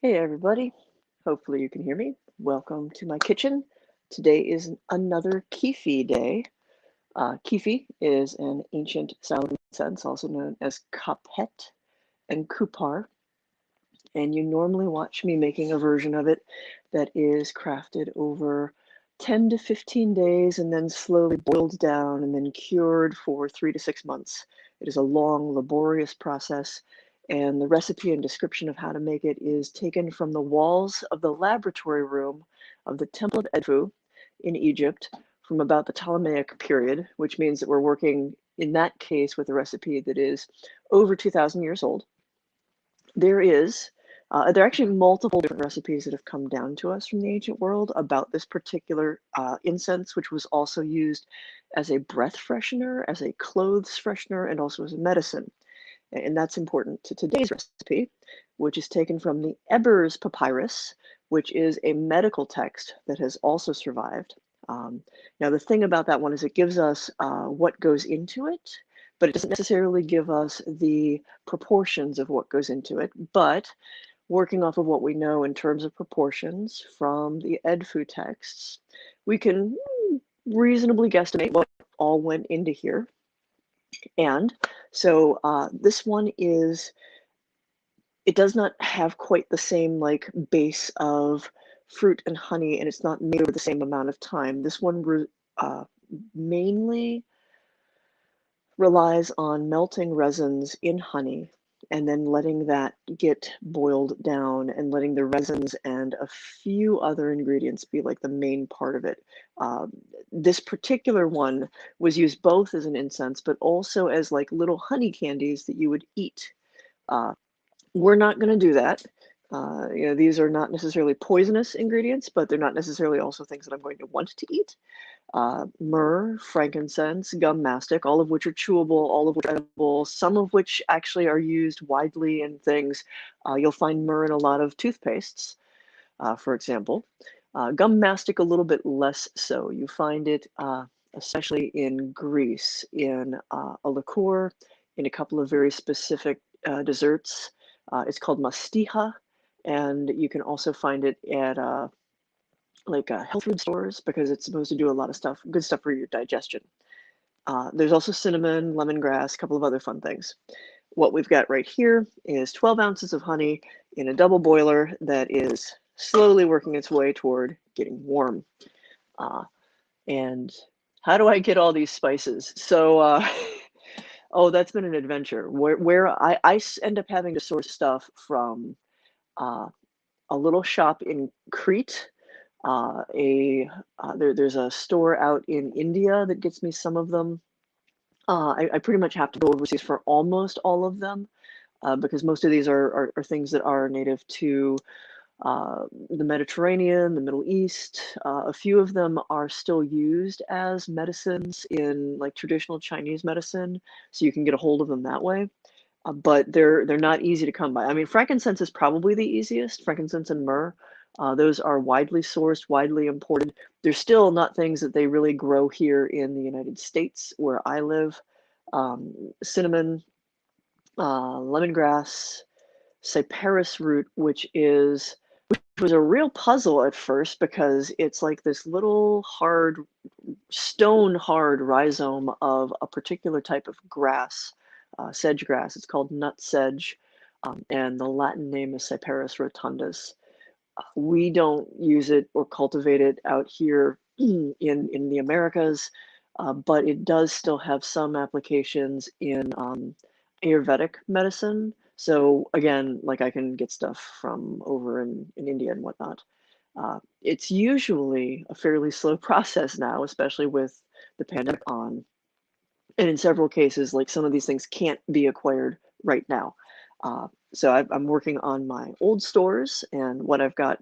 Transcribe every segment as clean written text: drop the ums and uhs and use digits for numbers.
Hey everybody, hopefully you can hear me. Welcome to my kitchen. Today is another Kyphi day. Kyphi is an ancient style of incense, also known as kapet and kupar, and you normally watch me making a version of it that is crafted over 10 to 15 days and then slowly boiled down and then cured for 3 to 6 months. It is a long, laborious process, and the recipe and description of how to make it is taken from the walls of the laboratory room of the Temple of Edfu in Egypt from about the Ptolemaic period, which means that we're working in that case with a recipe that is over 2,000 years old. There are actually multiple different recipes that have come down to us from the ancient world about this particular incense, which was also used as a breath freshener, as a clothes freshener, and also as a medicine. And that's important to today's recipe, which is taken from the Ebers Papyrus, which is a medical text that has also survived. Now, the thing about that one is it gives us what goes into it, but it doesn't necessarily give us the proportions of what goes into it. But working off of what we know in terms of proportions from the Edfu texts, we can reasonably guesstimate what all went into here. And so this one it does not have quite the same like base of fruit and honey, and it's not made over the same amount of time. This one mainly relies on melting resins in honey and then letting that get boiled down and letting the resins and a few other ingredients be like the main part of it. This particular one was used both as an incense, but also as like little honey candies that you would eat. Uh, we're not going to do that. These are not necessarily poisonous ingredients, but they're not necessarily also things that I'm going to want to eat. Myrrh, frankincense, gum mastic, all of which are chewable, all of which are edible, some of which actually are used widely in things. You'll find myrrh in a lot of toothpastes, for example. Gum mastic, a little bit less so. You find it especially in Greece, in a liqueur, in a couple of very specific desserts. It's called mastiha, and you can also find it at health food stores because it's supposed to do a lot of stuff, good stuff for your digestion. There's also cinnamon, lemongrass, a couple of other fun things. What we've got right here is 12 ounces of honey in a double boiler that is slowly working its way toward getting warm. And how do I get all these spices? So, oh, that's been an adventure where I end up having to source stuff from uh, a little shop in Crete. There's a store out in India that gets me some of them. I pretty much have to go overseas for almost all of them because most of these are things that are native to the Mediterranean, the Middle East. A few of them are still used as medicines in like traditional Chinese medicine, so you can get a hold of them that way. But they're not easy to come by. I mean, frankincense is probably the easiest. Frankincense and myrrh, those are widely sourced, widely imported. They're still not things that they really grow here in the United States where I live. Cinnamon, lemongrass, cyperus root, which was a real puzzle at first because it's like this little hard, stone hard rhizome of a particular type of grass, sedge grass. It's called nut sedge, and the Latin name is Cyperus rotundus. We don't use it or cultivate it out here in the Americas, but it does still have some applications in Ayurvedic medicine. So again, like I can get stuff from over in India and whatnot. It's usually a fairly slow process now, especially with the pandemic on. And in several cases, like some of these things can't be acquired right now. So I'm working on my old stores and what I've got,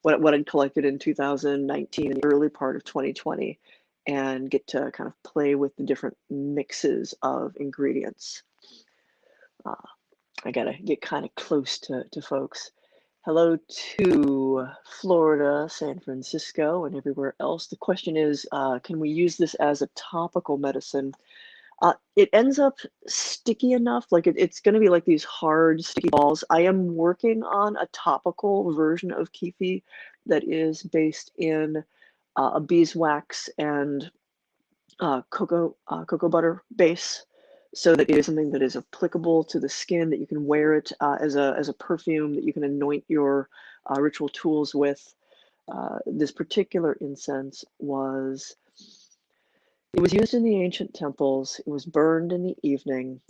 what I collected in 2019 and the early part of 2020, and get to kind of play with the different mixes of ingredients. Uh, I gotta get kind of close to folks. Hello to Florida, San Francisco, and everywhere else. The question is, can we use this as a topical medicine? It ends up sticky enough, like it's going to be like these hard, sticky balls. I am working on a topical version of Kyphi that is based in a beeswax and cocoa butter base, so that it is something that is applicable to the skin, that you can wear it as a perfume that you can anoint your ritual tools with. This particular incense was it was used in the ancient temples. It was burned in the evening.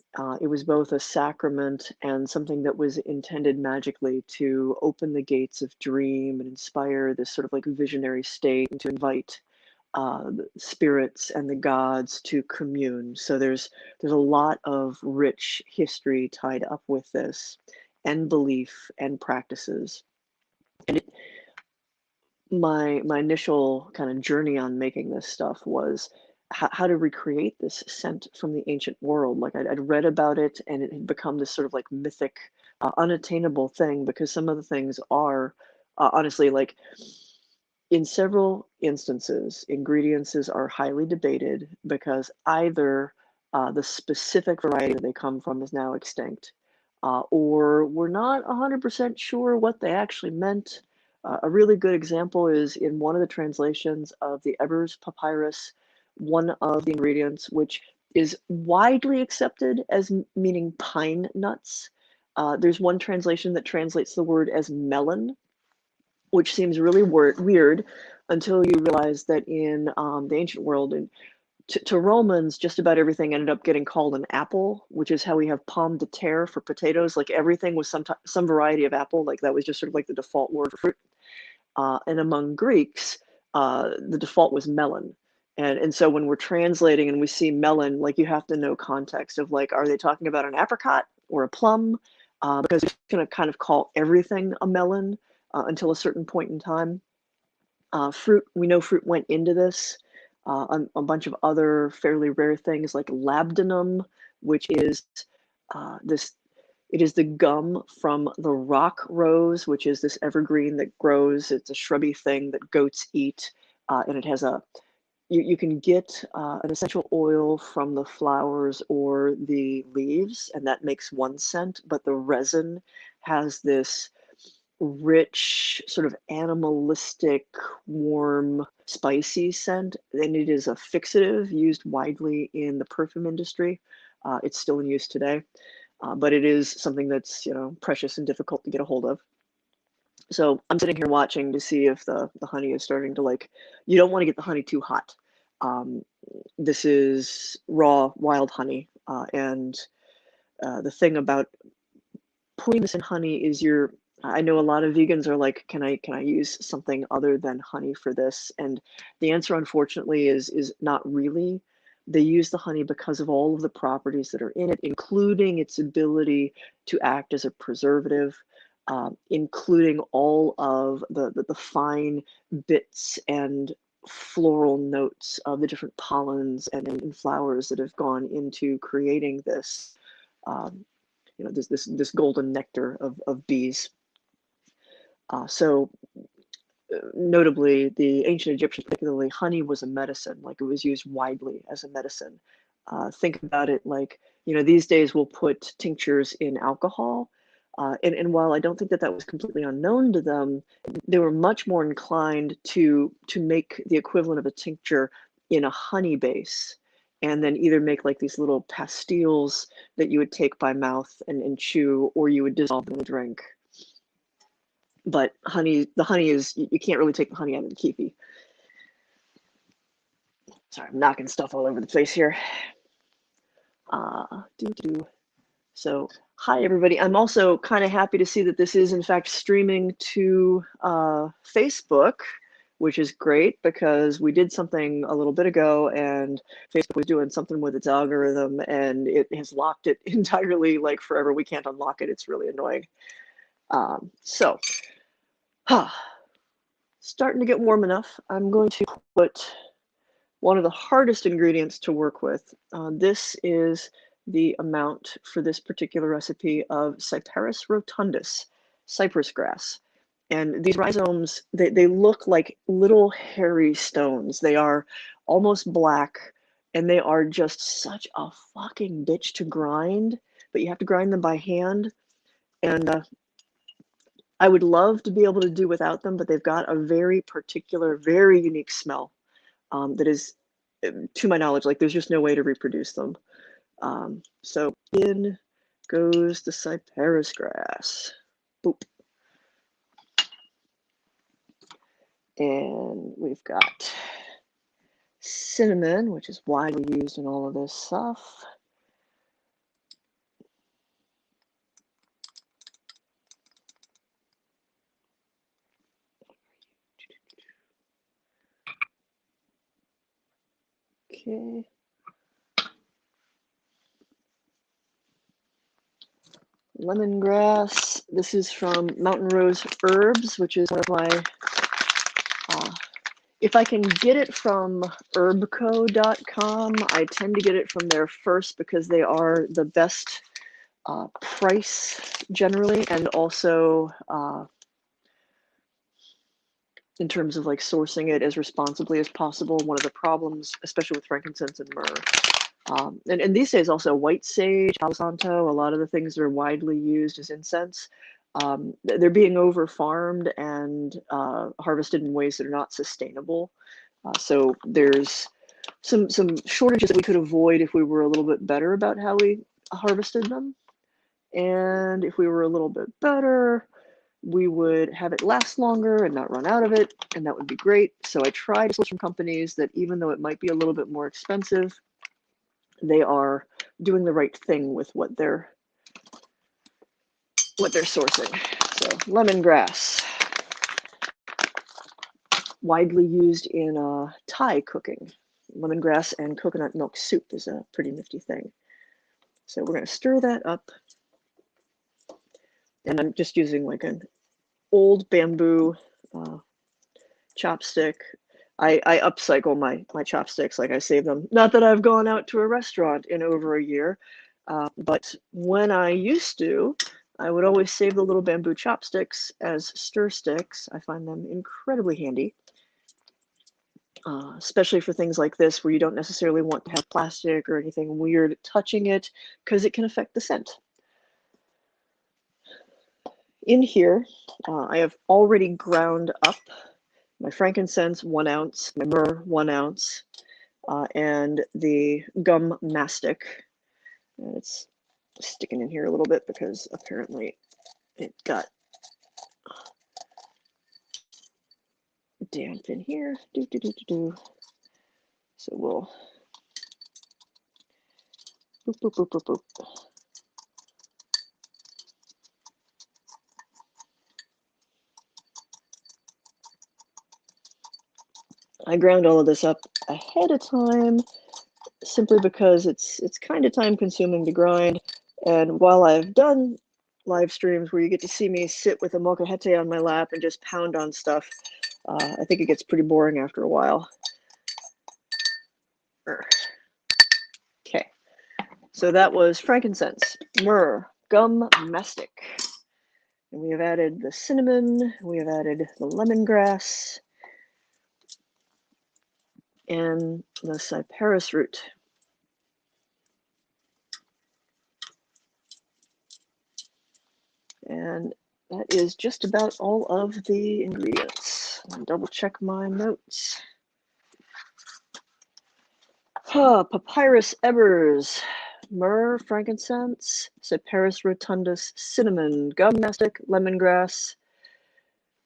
It was both a sacrament and something that was intended magically to open the gates of dream and inspire this sort of like visionary state, and to invite the spirits and the gods to commune. So there's a lot of rich history tied up with this, and belief and practices. And my initial kind of journey on making this stuff was how to recreate this scent from the ancient world. Like I'd read about it, and it had become this sort of like mythic, unattainable thing, because some of the things are honestly like, in several instances, ingredients are highly debated because either the specific variety that they come from is now extinct, or we're not 100% sure what they actually meant. A really good example is in one of the translations of the Ebers Papyrus, one of the ingredients, which is widely accepted as meaning pine nuts. There's one translation that translates the word as melon, which seems really weird until you realize that in the ancient world, and to Romans, just about everything ended up getting called an apple, which is how we have pomme de terre for potatoes. Like everything was some variety of apple. Like that was just sort of like the default word for fruit. And among Greeks, the default was melon. And so when we're translating and we see melon, like you have to know context of like, are they talking about an apricot or a plum? Because it's going to kind of call everything a melon until a certain point in time. Fruit, we know fruit went into this. A bunch of other fairly rare things like labdanum, which is this. It is the gum from the rock rose, which is this evergreen that grows. It's a shrubby thing that goats eat, and it has a. You can get an essential oil from the flowers or the leaves, and that makes one scent. But the resin has this rich, sort of animalistic, warm, spicy scent, and it is a fixative used widely in the perfume industry. It's still in use today, but it is something that's precious and difficult to get a hold of. So I'm sitting here watching to see if the honey is starting to like. You don't want to get the honey too hot. Um, this is raw wild honey, and the thing about putting this in honey is I know a lot of vegans are like, can I use something other than honey for this? And the answer, unfortunately, is not really. They use the honey because of all of the properties that are in it, including its ability to act as a preservative, including all of the fine bits and floral notes of the different pollens and flowers that have gone into creating this. Um, this golden nectar of bees. So notably, the ancient Egyptians, particularly, honey was a medicine. Like it was used widely as a medicine. Think about it like, these days we'll put tinctures in alcohol. And while I don't think that was completely unknown to them, they were much more inclined to make the equivalent of a tincture in a honey base, and then either make like these little pastilles that you would take by mouth and chew, or you would dissolve in a drink. But the honey is, you can't really take the honey out of the Kyphi. Sorry, I'm knocking stuff all over the place here. So, hi everybody. I'm also kind of happy to see that this is in fact streaming to Facebook, which is great because we did something a little bit ago and Facebook was doing something with its algorithm and it has locked it entirely, like forever. We can't unlock it. It's really annoying. Starting to get warm enough. I'm going to put one of the hardest ingredients to work with. This is the amount for this particular recipe of Cyperus rotundus, cypress grass. And these rhizomes, they look like little hairy stones. They are almost black, and they are just such a fucking bitch to grind, but you have to grind them by hand. And I would love to be able to do without them, but they've got a very particular, very unique smell that is, to my knowledge, like there's just no way to reproduce them. So in goes the cyperus grass. Boop. And we've got cinnamon, which is widely used in all of this stuff. Okay. Lemongrass. This is from Mountain Rose Herbs, which is one of my, if I can get it from herbco.com, I tend to get it from there first because they are the best price generally, and also in terms of like sourcing it as responsibly as possible. One of the problems, especially with frankincense and myrrh, and these days also white sage, Palo Santo, a lot of the things that are widely used as incense, they're being over farmed and harvested in ways that are not sustainable. So there's some shortages that we could avoid if we were a little bit better about how we harvested them. And if we were a little bit better, we would have it last longer and not run out of it, and that would be great. So I try to source from companies that, even though it might be a little bit more expensive, they are doing the right thing with what they're sourcing. So lemongrass, widely used in Thai cooking. Lemongrass and coconut milk soup is a pretty nifty thing. So we're going to stir that up. And I'm just using like an old bamboo chopstick. I upcycle my chopsticks, like I save them. Not that I've gone out to a restaurant in over a year, but when I used to, I would always save the little bamboo chopsticks as stir sticks. I find them incredibly handy, especially for things like this where you don't necessarily want to have plastic or anything weird touching it because it can affect the scent. In here, I have already ground up my frankincense, 1 ounce, my myrrh, 1 ounce, and the gum mastic. And it's sticking in here a little bit because apparently it got damp in here. So we'll boop, boop, boop, boop, boop. I ground all of this up ahead of time simply because it's kind of time consuming to grind. And while I've done live streams where you get to see me sit with a molcajete on my lap and just pound on stuff, I think it gets pretty boring after a while. Okay, so that was frankincense, myrrh, gum mastic. And we have added the cinnamon, we have added the lemongrass, and the cyperus root. And that is just about all of the ingredients. I'll double check my notes. Papyrus Ebers, myrrh, frankincense, cyperus rotundus, cinnamon, gum mastic, lemongrass,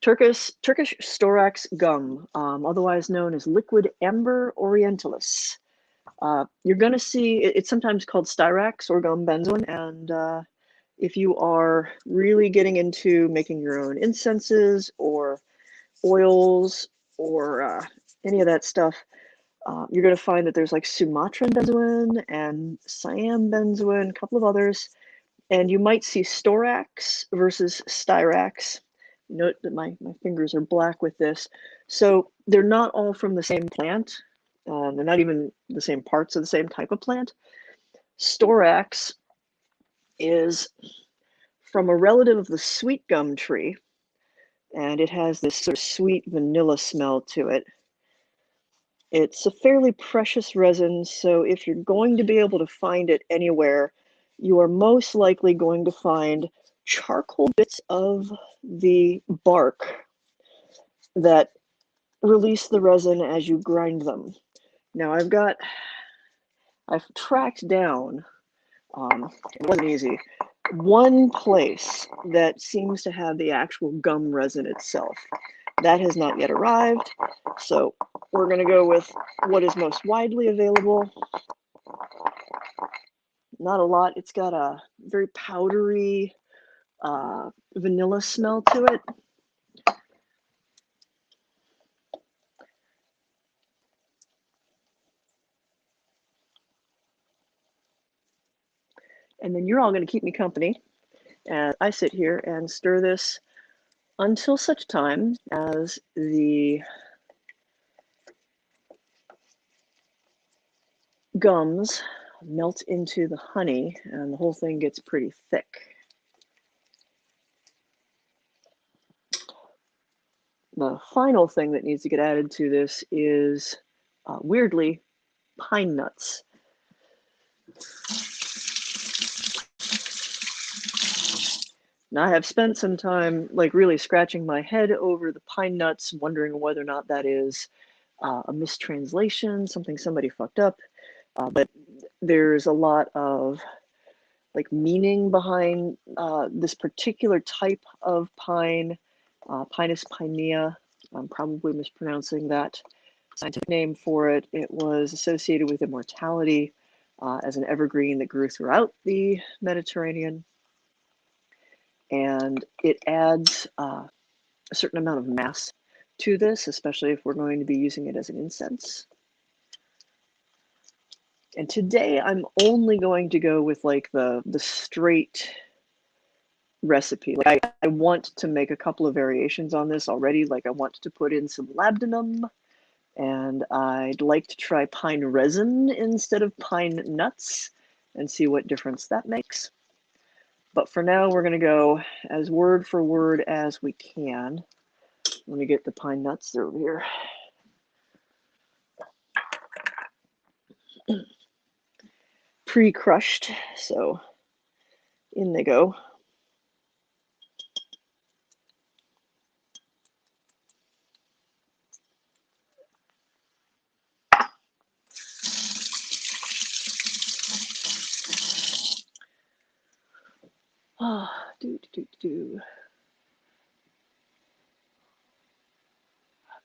Turkish storax gum, otherwise known as liquid amber orientalis. You're going to see it's sometimes called styrax or gum benzoin, and if you are really getting into making your own incenses or oils or any of that stuff, you're going to find that there's like Sumatran benzoin and Siam benzoin, a couple of others, and you might see storax versus styrax. Note that my fingers are black with this. So they're not all from the same plant. They're not even the same parts of the same type of plant. Storax is from a relative of the sweet gum tree, and it has this sort of sweet vanilla smell to it. It's a fairly precious resin, so if you're going to be able to find it anywhere, you are most likely going to find charcoal bits of the bark that release the resin as you grind them. Now I've tracked down, it wasn't easy, one place that seems to have the actual gum resin itself. That has not yet arrived, so we're going to go with what is most widely available. Not a lot. It's got a very powdery vanilla smell to it. And then you're all going to keep me company as I sit here and stir this until such time as the gums melt into the honey and the whole thing gets pretty thick. The final thing that needs to get added to this is, weirdly, pine nuts. Now, I have spent some time like really scratching my head over the pine nuts, wondering whether or not that is a mistranslation, something somebody fucked up. But there's a lot of like meaning behind this particular type of pine, Pinus pinea. I'm probably mispronouncing that scientific name for it. It was associated with immortality as an evergreen that grew throughout the Mediterranean. And it adds a certain amount of mass to this, especially if we're going to be using it as an incense. And today I'm only going to go with like the straight recipe. Like I want to make a couple of variations on this already. Like I want to put in some labdanum, and I'd like to try pine resin instead of pine nuts and see what difference that makes. But for now, we're going to go as word for word as we can. Let me get the pine nuts. They're over here. Pre-crushed, so in they go.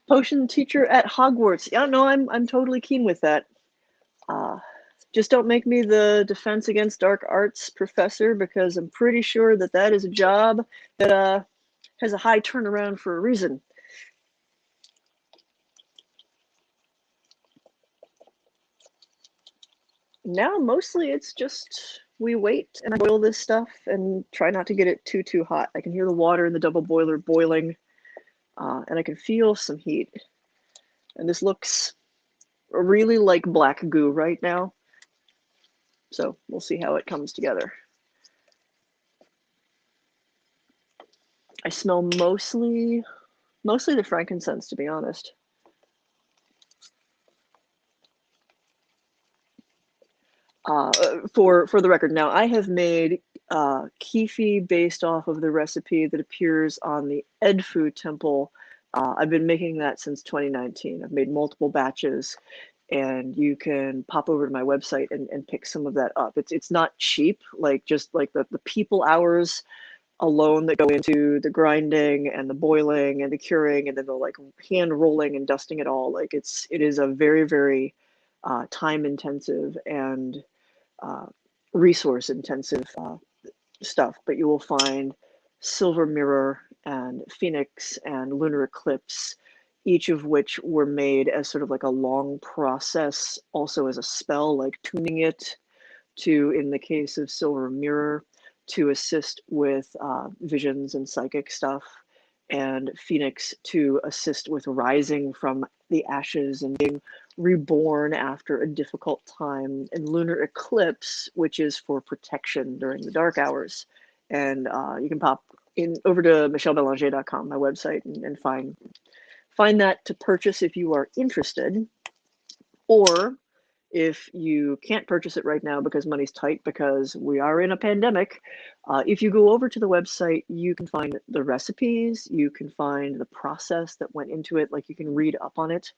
Potion teacher at Hogwarts. Yeah, no, I'm totally keen with that. Just don't make me the Defense Against Dark Arts professor, because I'm pretty sure that that is a job that has a high turnaround for a reason. Now, mostly it's just we wait and I boil this stuff and try not to get it too hot. I can hear the water in the double boiler boiling, and I can feel some heat. And this looks really like black goo right now. So we'll see how it comes together. I smell mostly the frankincense, to be honest. For the record, now I have made Kyphi based off of the recipe that appears on the Edfu temple. I've been making that since 2019. I've made multiple batches, and you can pop over to my website and pick some of that up. It's not cheap, like just like the people hours alone that go into the grinding and the boiling and the curing and then the like hand rolling and dusting it all. Like it is a very time intensive and resource intensive stuff, but you will find silver mirror and phoenix and lunar eclipse, each of which were made as sort of like a long process, also as a spell, like tuning it to, in the case of silver mirror, to assist with visions and psychic stuff, and Phoenix to assist with rising from the ashes and being reborn after a difficult time, and Lunar Eclipse, which is for protection during the dark hours. And you can pop in over to michellebelanger.com, my website, and find that to purchase if you are interested. Or if you can't purchase it right now because money's tight because we are in a pandemic, if you go over to the website, you can find the recipes, you can find the process that went into it, like you can read up on it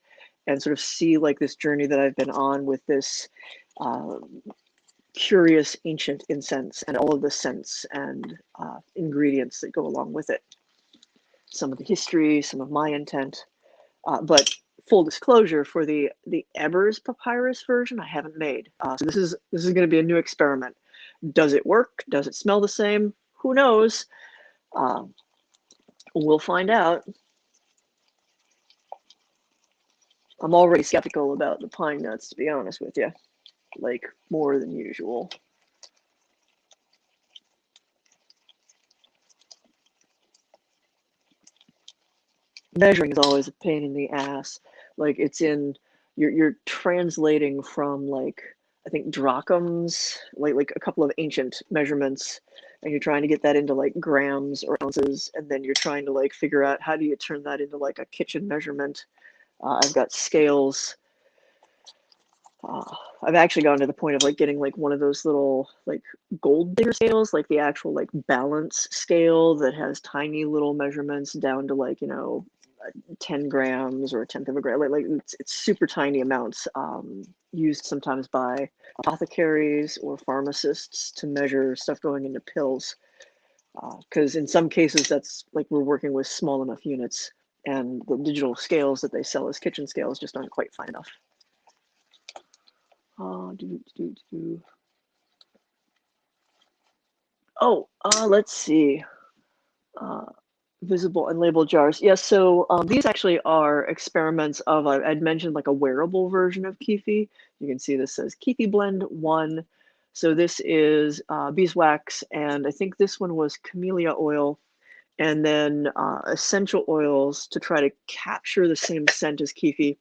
and sort of see like this journey that I've been on with this uh, curious ancient incense and all of the scents and ingredients that go along with it. Some of the history, some of my intent, but full disclosure, for the Ebers Papyrus version, I haven't made. So this is going to be a new experiment. Does it work? Does it smell the same? Who knows? We'll find out. I'm already skeptical about the pine nuts, to be honest with you, like more than usual. Measuring is always a pain in the ass. Like it's in you're translating from like I think drachms, like a couple of ancient measurements, and you're trying to get that into like grams or ounces, and then you're trying to like figure out how do you turn that into like a kitchen measurement. I've got scales. I've actually gone to the point of like getting like one of those little like gold digger scales, like the actual like balance scale that has tiny little measurements down to like 10 grams or a tenth of a gram. Like it's super tiny amounts, used sometimes by apothecaries or pharmacists to measure stuff going into pills. Because in some cases, that's like we're working with small enough units, and the digital scales that they sell as kitchen scales just aren't quite fine enough. Oh, let's see. Visible and labeled jars. Yes, so these actually are experiments of, I'd mentioned like a wearable version of Kyphi. You can see this says Kyphi Blend 1. So this is beeswax, and I think this one was camellia oil, and then essential oils to try to capture the same scent as Kyphi.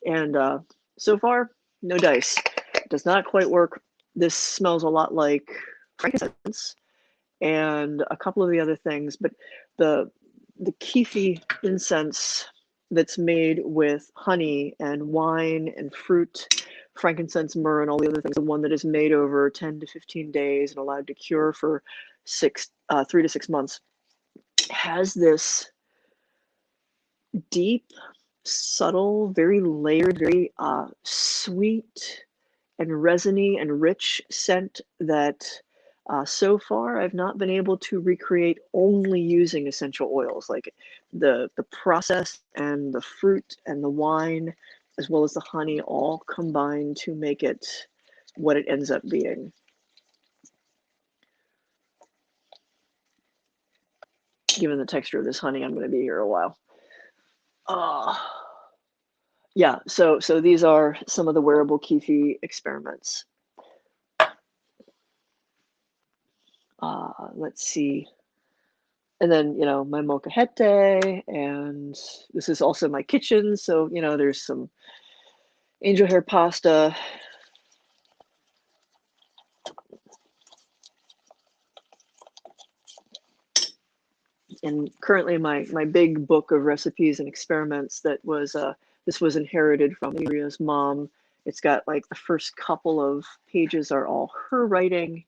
And so far, no dice. It does not quite work. This smells a lot like frankincense and a couple of the other things, but the Kyphi incense that's made with honey and wine and fruit, frankincense, myrrh, and all the other things, the one that is made over 10 to 15 days and allowed to cure for 3 to 6 months, has this deep, subtle, very layered, very sweet and resiny and rich scent that so far I've not been able to recreate only using essential oils. Like the process and the fruit and the wine, as well as the honey, all combine to make it what it ends up being. Given the texture of this honey, I'm going to be here a while. Yeah, so these are some of the wearable Kyphi experiments. Let's see. And then, my molcajete, and this is also my kitchen. So, there's some angel hair pasta. And currently my big book of recipes and experiments that was, this was inherited from Maria's mom. It's got like the first couple of pages are all her writing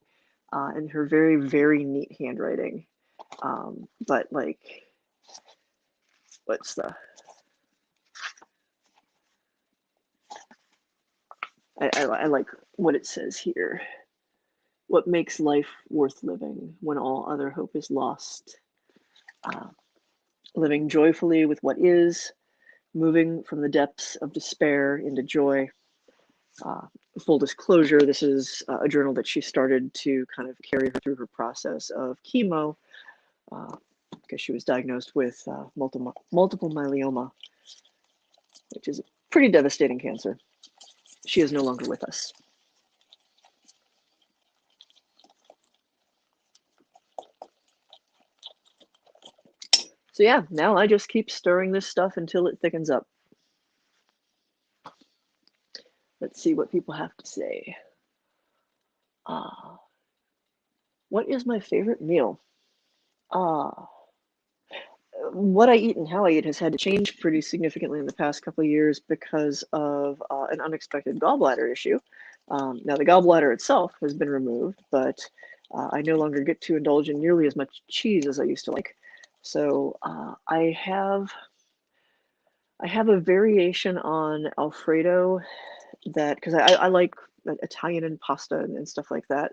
and her very, very neat handwriting. But like, what's the, I like what it says here. What makes life worth living when all other hope is lost? Living joyfully with what is, moving from the depths of despair into joy. Full disclosure, this is a journal that she started to kind of carry her through her process of chemo because she was diagnosed with multiple myeloma, which is a pretty devastating cancer. She is no longer with us. So yeah, now I just keep stirring this stuff until it thickens up. Let's see what people have to say. What is my favorite meal? what I eat and how I eat has had to change pretty significantly in the past couple of years because of an unexpected gallbladder issue. Now, the gallbladder itself has been removed, but I no longer get to indulge in nearly as much cheese as I used to like. So I have a variation on Alfredo that, because I like Italian and pasta and stuff like that,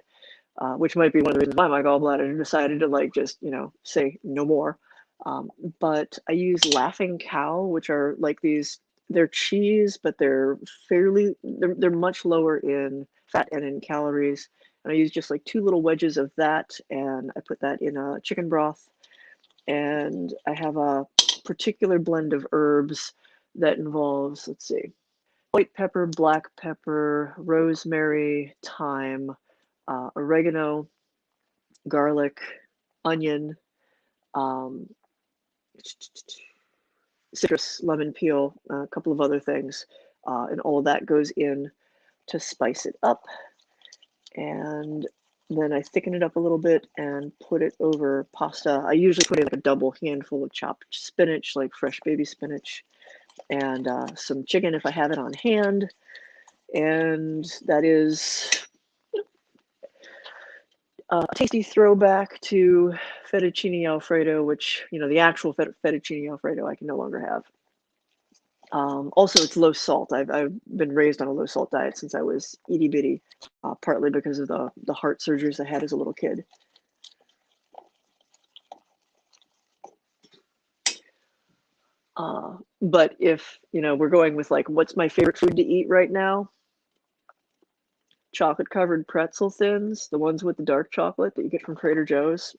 which might be one of the reasons why my gallbladder decided to like just, say no more. But I use Laughing Cow, which are like they're cheese, but they're they're much lower in fat and in calories. And I use just like 2 little wedges of that, and I put that in a chicken broth. And I have a particular blend of herbs that involves, let's see, white pepper, black pepper, rosemary, thyme, oregano, garlic, onion, um, citrus, lemon peel, a couple of other things, and all of that goes in to spice it up. And then I thicken it up a little bit and put it over pasta. I usually put in like a double handful of chopped spinach, like fresh baby spinach, and some chicken if I have it on hand. And that is a tasty throwback to fettuccine Alfredo, which, the actual fettuccine Alfredo I can no longer have. Also, it's low salt. I've been raised on a low salt diet since I was itty bitty, partly because of the heart surgeries I had as a little kid. But if, we're going with like, what's my favorite food to eat right now? Chocolate covered pretzel thins, the ones with the dark chocolate that you get from Trader Joe's.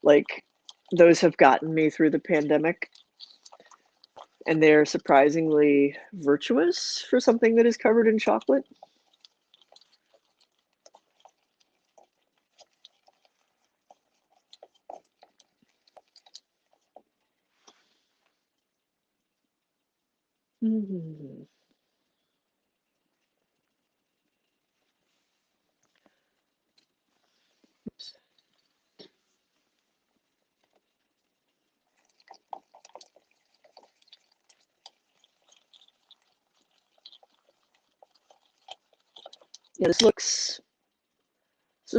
Like, those have gotten me through the pandemic. And they're surprisingly virtuous for something that is covered in chocolate. Mm-hmm. Yeah, this looks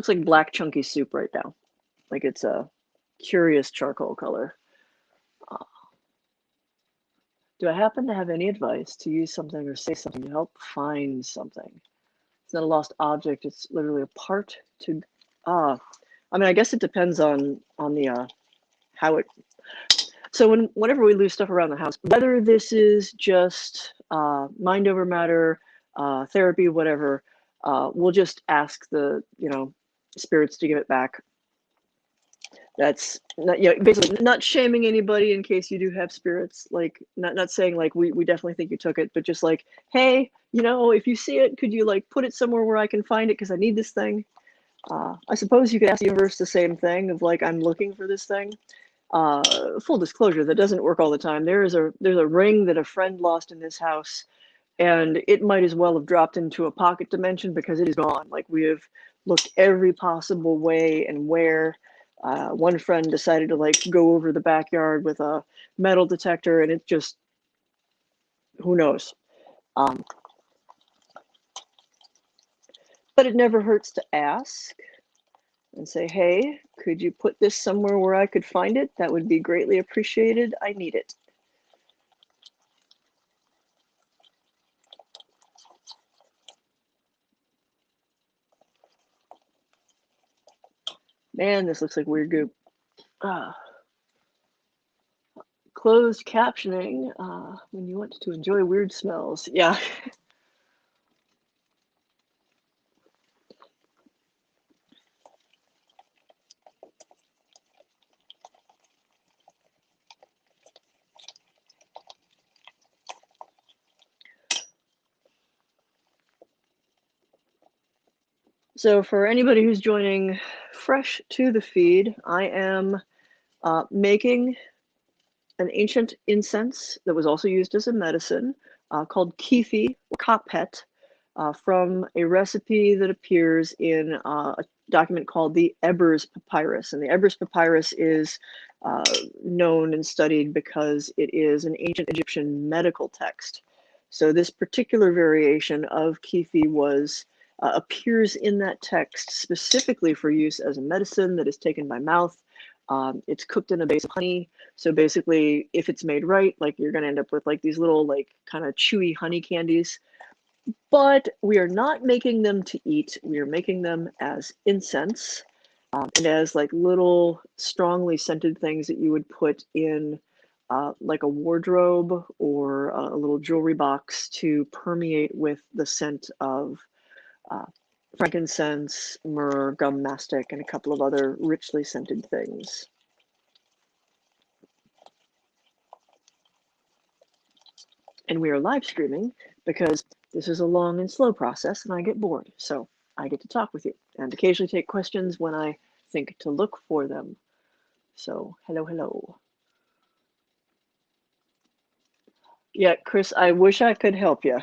like black chunky soup right now. Like it's a curious charcoal color. Uh, do I happen to have any advice to use something or say something to help find something? It's not a lost object. It's literally a part to. I mean, I guess it depends on the how it. So whenever we lose stuff around the house, whether this is just mind over matter, therapy, whatever, we'll just ask the spirits to give it back. That's not, basically not shaming anybody in case you do have spirits. Like not saying like we definitely think you took it, but just like, hey, if you see it, could you like put it somewhere where I can find it because I need this thing. I suppose you could ask the universe the same thing of like, I'm looking for this thing. Full disclosure, that doesn't work all the time. There's a ring that a friend lost in this house, and it might as well have dropped into a pocket dimension because it is gone. Like, we have looked every possible way and where. One friend decided to like go over the backyard with a metal detector, and it just, who knows. But it never hurts to ask and say, hey, could you put this somewhere where I could find it? That would be greatly appreciated. I need it. Man, this looks like weird goop. Closed captioning when you want to enjoy weird smells. Yeah. So for anybody who's joining fresh to the feed, I am making an ancient incense that was also used as a medicine called Kyphi or Kapet. from a recipe that appears in a document called the Ebers Papyrus. And the Ebers Papyrus is known and studied because it is an ancient Egyptian medical text. So this particular variation of Kyphi appears in that text specifically for use as a medicine that is taken by mouth. It's cooked in a base of honey. So basically, if it's made right, like you're going to end up with like these little like kind of chewy honey candies. But we are not making them to eat. We are making them as incense and as like little strongly scented things that you would put in like a wardrobe or a little jewelry box to permeate with the scent of uh, frankincense, myrrh, gum mastic, and a couple of other richly scented things. And we are live streaming because this is a long and slow process and I get bored. So I get to talk with you and occasionally take questions when I think to look for them. So hello, hello. Yeah, Chris, I wish I could help you.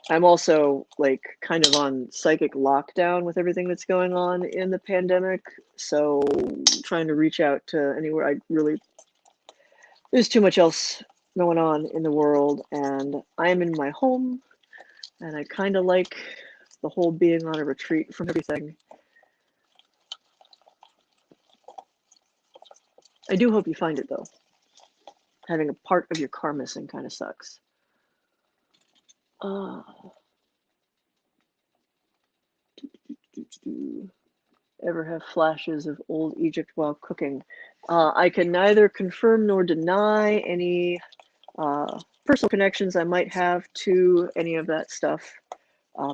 I'm also like kind of on psychic lockdown with everything that's going on in the pandemic. So trying to reach out to anywhere there's too much else going on in the world and I'm in my home and I kind of like the whole being on a retreat from everything. I do hope you find it though. Having a part of your car missing kind of sucks. Ever have flashes of old Egypt while cooking? I can neither confirm nor deny any personal connections I might have to any of that stuff.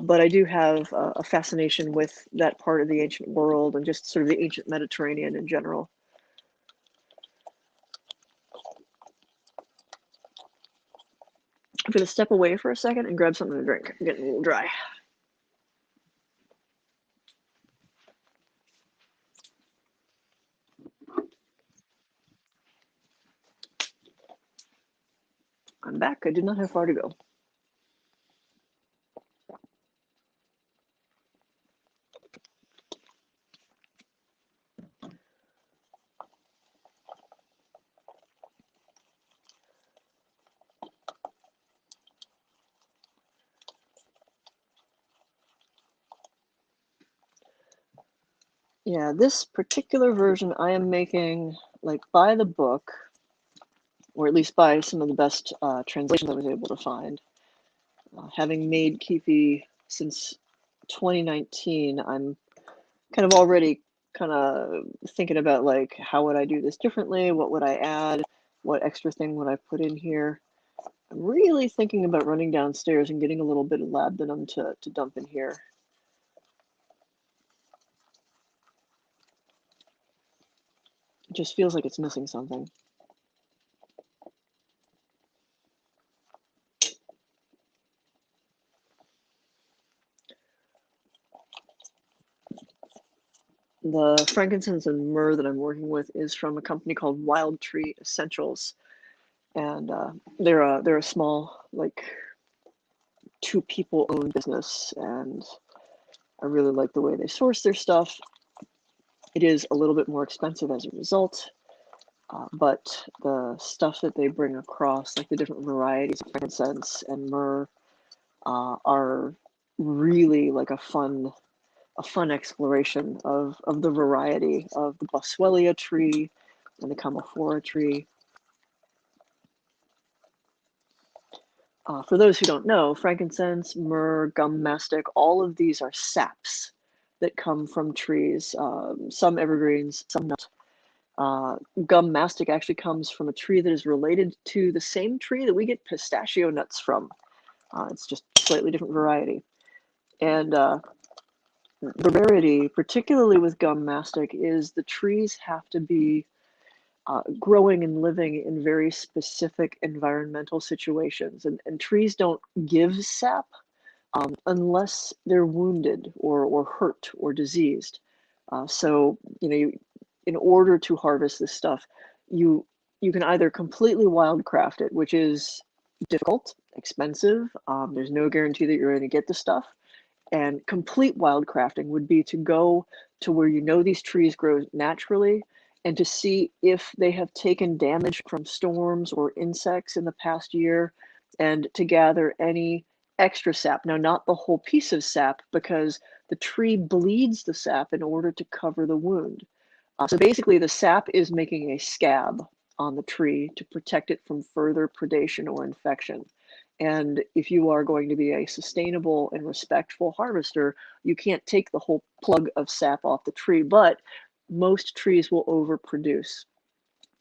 But I do have a fascination with that part of the ancient world and just sort of the ancient Mediterranean in general. I'm going to step away for a second and grab something to drink. I'm getting a little dry. I'm back. I did not have far to go. Yeah, this particular version I am making like by the book, or at least by some of the best translations I was able to find. Having made Kyphi since 2019, I'm kind of already kind of thinking about like how would I do this differently? What would I add? What extra thing would I put in here? I'm really thinking about running downstairs and getting a little bit of labdanum to dump in here. It just feels like it's missing something. The frankincense and myrrh that I'm working with is from a company called Wild Tree Essentials, and they're a small like 2 people owned business, and I really like the way they source their stuff. It is a little bit more expensive as a result, but the stuff that they bring across, like the different varieties of frankincense and myrrh, are really like a fun exploration of the variety of the Boswellia tree and the Camophora tree. For those who don't know, frankincense, myrrh, gum mastic, all of these are saps that come from trees, some evergreens, some not. Gum mastic actually comes from a tree that is related to the same tree that we get pistachio nuts from. It's just a slightly different variety. And the rarity, particularly with gum mastic, is the trees have to be growing and living in very specific environmental situations. And trees don't give sap unless they're wounded or hurt or diseased. So, in order to harvest this stuff, you can either completely wildcraft it, which is difficult, expensive. There's no guarantee that you're going to get the stuff. And complete wildcrafting would be to go to where you know these trees grow naturally and to see if they have taken damage from storms or insects in the past year and to gather any extra sap. Now, not the whole piece of sap because the tree bleeds the sap in order to cover the wound. So basically, the sap is making a scab on the tree to protect it from further predation or infection. And if you are going to be a sustainable and respectful harvester, you can't take the whole plug of sap off the tree, but most trees will overproduce.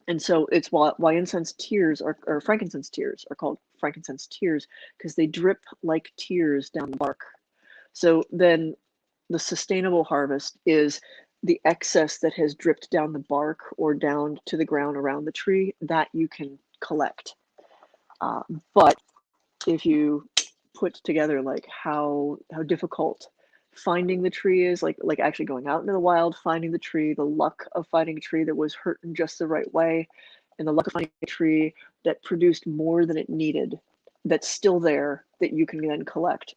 And so it's why incense tears are, or frankincense tears are called frankincense tears, because they drip like tears down the bark. So then the sustainable harvest is the excess that has dripped down the bark or down to the ground around the tree that you can collect. But if you put together like how difficult finding the tree is, like actually going out into the wild, finding the tree, the luck of finding a tree that was hurt in just the right way, and the luck of finding a tree that produced more than it needed, that's still there, that you can then collect,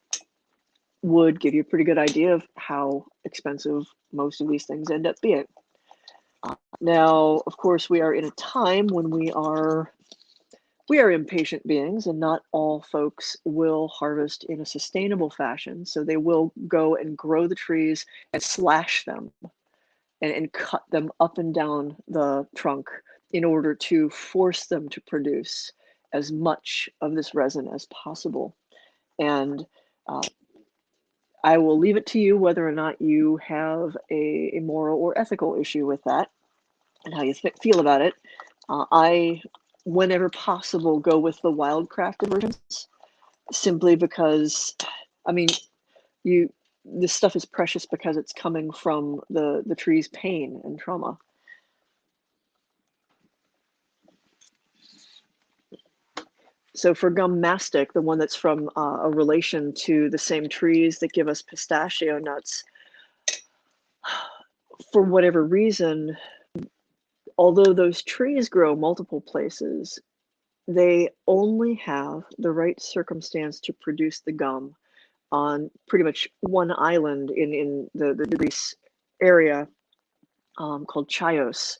would give you a pretty good idea of how expensive most of these things end up being. Now, of course, we are in a time when we are impatient beings, and not all folks will harvest in a sustainable fashion. So they will go and grow the trees and slash them and cut them up and down the trunk in order to force them to produce as much of this resin as possible. And I will leave it to you whether or not you have a moral or ethical issue with that and how you feel about it. I, whenever possible, go with the wildcrafted versions simply because, I mean, this stuff is precious because it's coming from the tree's pain and trauma. So for gum mastic, the one that's from a relation to the same trees that give us pistachio nuts, for whatever reason, although those trees grow multiple places, they only have the right circumstance to produce the gum on pretty much one island in the Greece area called Chios.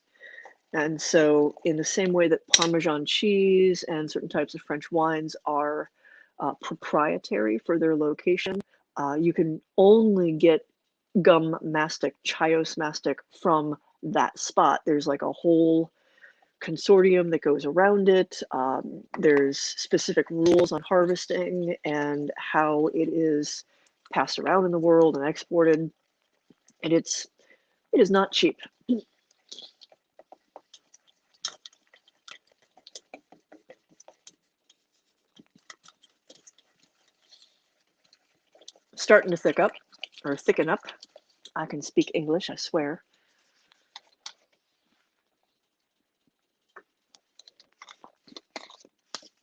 And so in the same way that Parmesan cheese and certain types of French wines are proprietary for their location, you can only get gum mastic, Chios mastic, from that spot. There's like a whole consortium that goes around it. There's specific rules on harvesting and how it is passed around in the world and exported. And it is not cheap. Starting to thicken up. I can speak English, I swear.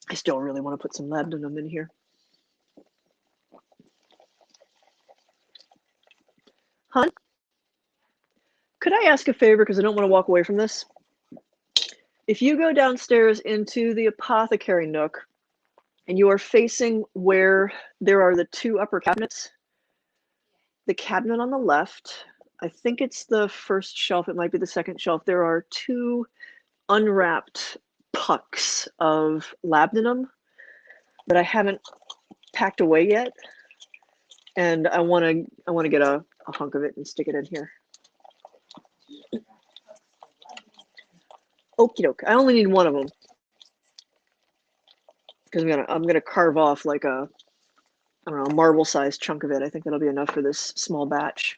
I still really want to put some labdanum in here. Hun, could I ask a favor, because I don't want to walk away from this? If you go downstairs into the apothecary nook and you are facing where there are the two upper cabinets, the cabinet on the left, I think it's the first shelf, it might be the second shelf, there are two unwrapped pucks of labdanum that I haven't packed away yet, and I want to get a hunk of it and stick it in here. Okie doke. I only need one of them because I'm gonna carve off like a, I don't know, a marble-sized chunk of it. I think that'll be enough for this small batch.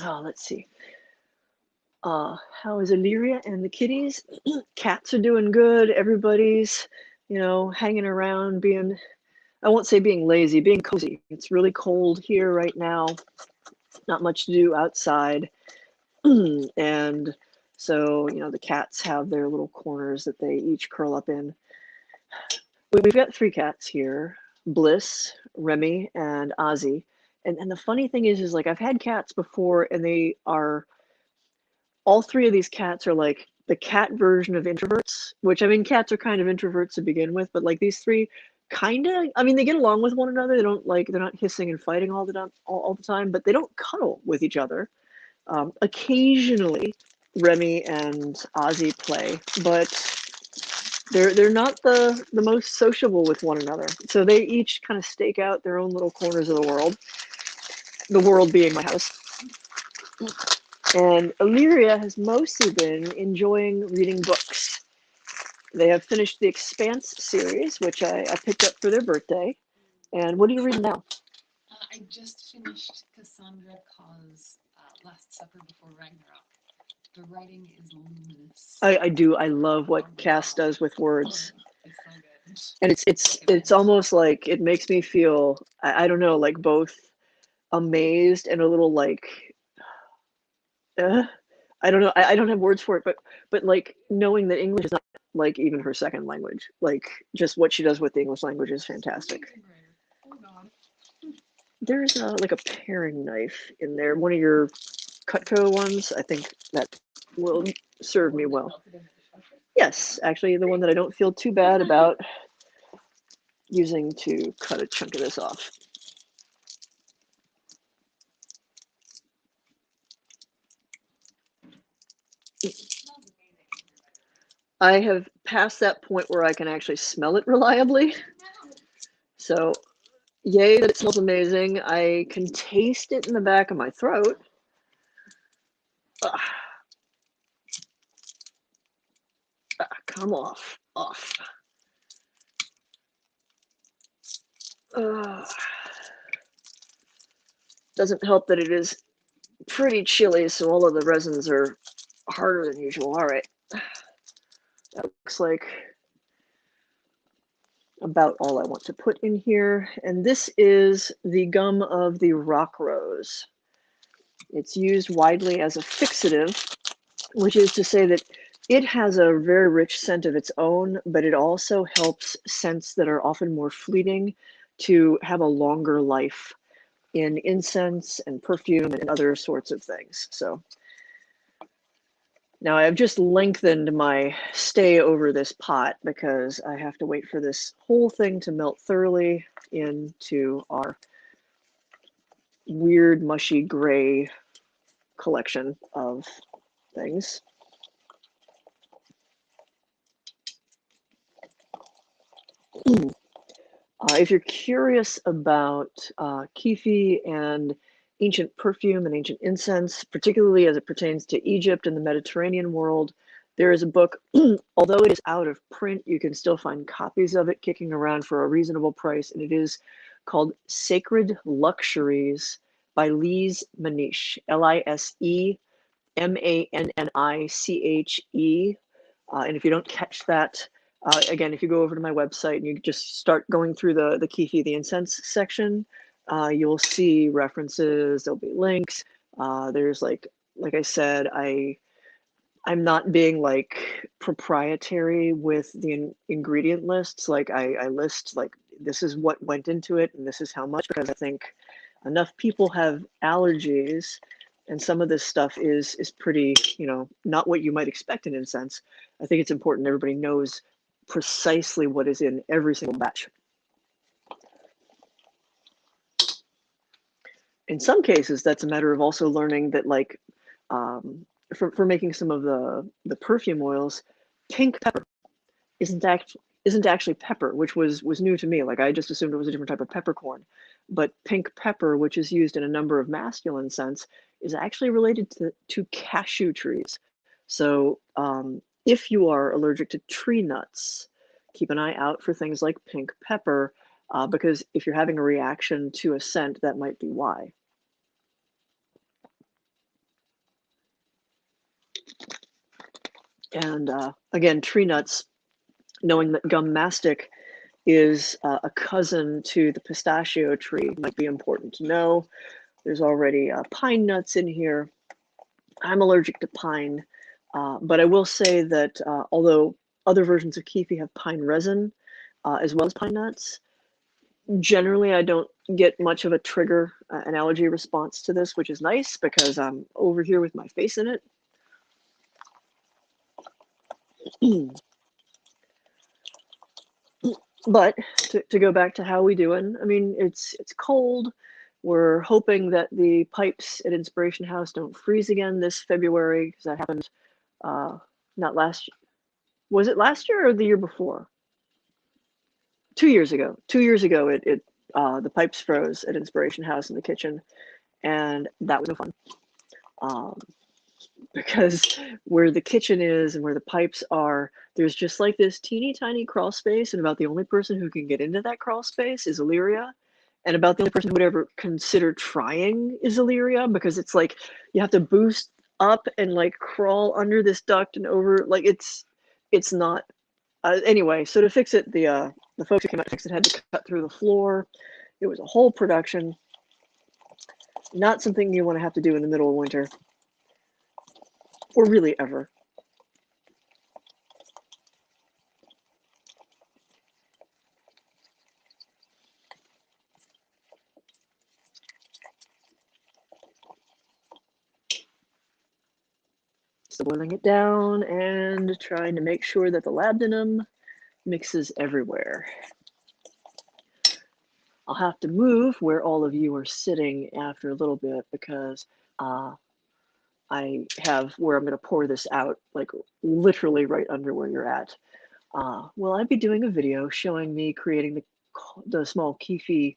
Oh, let's see. How is Illyria and the kitties? Cats are doing good. Everybody's, hanging around, being, I won't say being lazy, being cozy. It's really cold here right now. Not much to do outside. And so, the cats have their little corners that they each curl up in. we've got three cats here, Bliss, Remy, and Ozzy. And the funny thing is like I've had cats before, and they are all three of these cats are like the cat version of introverts, which I mean, cats are kind of introverts to begin with, but like these three kind of, I mean, they get along with one another. They don't like, they're not hissing and fighting all the time, but they don't cuddle with each other. Occasionally, Remy and Ozzy play, but they're not the most sociable with one another. So they each kind of stake out their own little corners of the world being my house. And Illyria has mostly been enjoying reading books. They have finished the Expanse series, which I picked up for their birthday. And what are you reading now? I just finished Cassandra Kaw's Last Supper Before Ragnarok. The writing is luminous. I do. I love what Cass does with words. It's so good. And it's almost like it makes me feel, I don't know, like both amazed and a little like, I don't know. I don't have words for it, but like knowing that English is not like even her second language, like just what she does with the English language is fantastic. Oh God. There's like a paring knife in there, one of your Cutco ones. I think that will serve me well. Yes, actually, the one that I don't feel too bad about using to cut a chunk of this off. I have passed that point where I can actually smell it reliably. So, yay that it smells amazing. I can taste it in the back of my throat. Come off. Doesn't help that it is pretty chilly, so all of the resins are harder than usual. All right. That looks like about all I want to put in here. And this is the gum of the rock rose. It's used widely as a fixative, which is to say that it has a very rich scent of its own, but it also helps scents that are often more fleeting to have a longer life in incense and perfume and other sorts of things. So now I've just lengthened my stay over this pot because I have to wait for this whole thing to melt thoroughly into our weird, mushy gray collection of things. If you're curious about Kyphi and ancient perfume and ancient incense, particularly as it pertains to Egypt and the Mediterranean world, there is a book, although it is out of print, you can still find copies of it kicking around for a reasonable price, and it is called Sacred Luxuries by Lise Maniche, Lisemanniche. And if you don't catch that, again, if you go over to my website and you just start going through the Kyphi, the incense section, you'll see references, there'll be links. There's like I said, I'm not being like proprietary with the ingredient lists. Like I list like this is what went into it and this is how much, because I think enough people have allergies and some of this stuff is pretty, not what you might expect in incense. I think it's important everybody knows precisely what is in every single batch. In some cases, that's a matter of also learning that, like, for making some of the perfume oils, pink pepper isn't actually pepper, which was new to me. Like I just assumed it was a different type of peppercorn, but pink pepper, which is used in a number of masculine scents, is actually related to cashew trees. So if you are allergic to tree nuts, keep an eye out for things like pink pepper, because if you're having a reaction to a scent, that might be why. And again, tree nuts, knowing that gum mastic is a cousin to the pistachio tree might be important to know. There's already pine nuts in here. I'm allergic to pine, but I will say that although other versions of Kyphi have pine resin, as well as pine nuts. Generally, I don't get much of a trigger, an allergy response to this, which is nice because I'm over here with my face in it. But to go back to how we doing, I mean, it's cold. We're hoping that the pipes at Inspiration House don't freeze again this February, because that happened not last, was it last year or the year before? 2 years ago. 2 years ago, the pipes froze at Inspiration House in the kitchen, and that was no fun. Because where the kitchen is and where the pipes are, there's just like this teeny tiny crawl space, and about the only person who can get into that crawl space is Illyria. And about the only person who would ever consider trying is Illyria, because it's like you have to boost up and like crawl under this duct and over, like it's not. Anyway, so to fix it, the folks who came out to fix it had to cut through the floor. It was a whole production. Not something you want to have to do in the middle of winter, or really ever. So boiling it down and trying to make sure that the labdanum mixes everywhere. I'll have to move where all of you are sitting after a little bit, because I have where I'm going to pour this out, like literally right under where you're at. Will I be doing a video showing me creating the small Kyphi,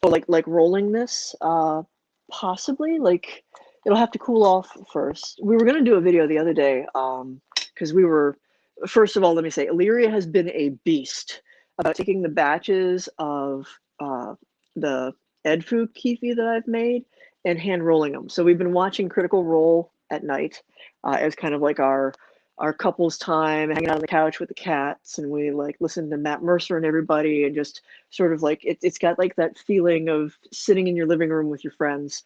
like rolling this? Possibly. Like, it'll have to cool off first. We were going to do a video the other day, because first of all, let me say, Illyria has been a beast about taking the batches of the Edfu Kyphi that I've made and hand rolling them. So we've been watching Critical Role at night as kind of like our couples time, hanging out on the couch with the cats, and we like listen to Matt Mercer and everybody, and just sort of like it's got like that feeling of sitting in your living room with your friends.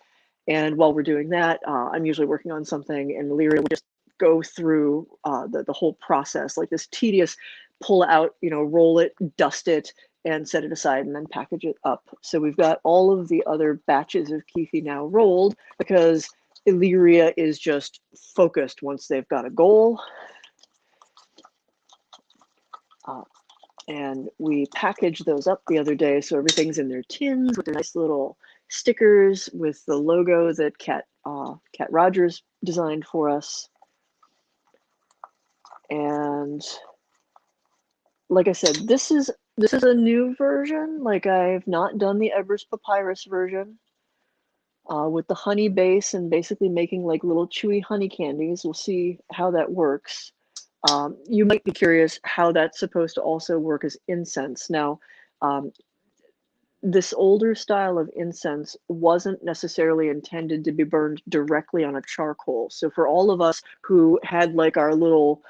And while we're doing that, I'm usually working on something, and Lyria will just go through the whole process, like this tedious pull out, roll it, dust it, and set it aside, and then package it up. So we've got all of the other batches of Kyphi now rolled, because Illyria is just focused once they've got a goal. And we packaged those up the other day, so everything's in their tins with their nice little stickers with the logo that Cat Rogers designed for us. And like I said, this is a new version. Like, I've not done the Ebers Papyrus version with the honey base and basically making like little chewy honey candies. We'll see how that works. You might be curious how that's supposed to also work as incense. Now, this older style of incense wasn't necessarily intended to be burned directly on a charcoal. So for all of us who had like our little,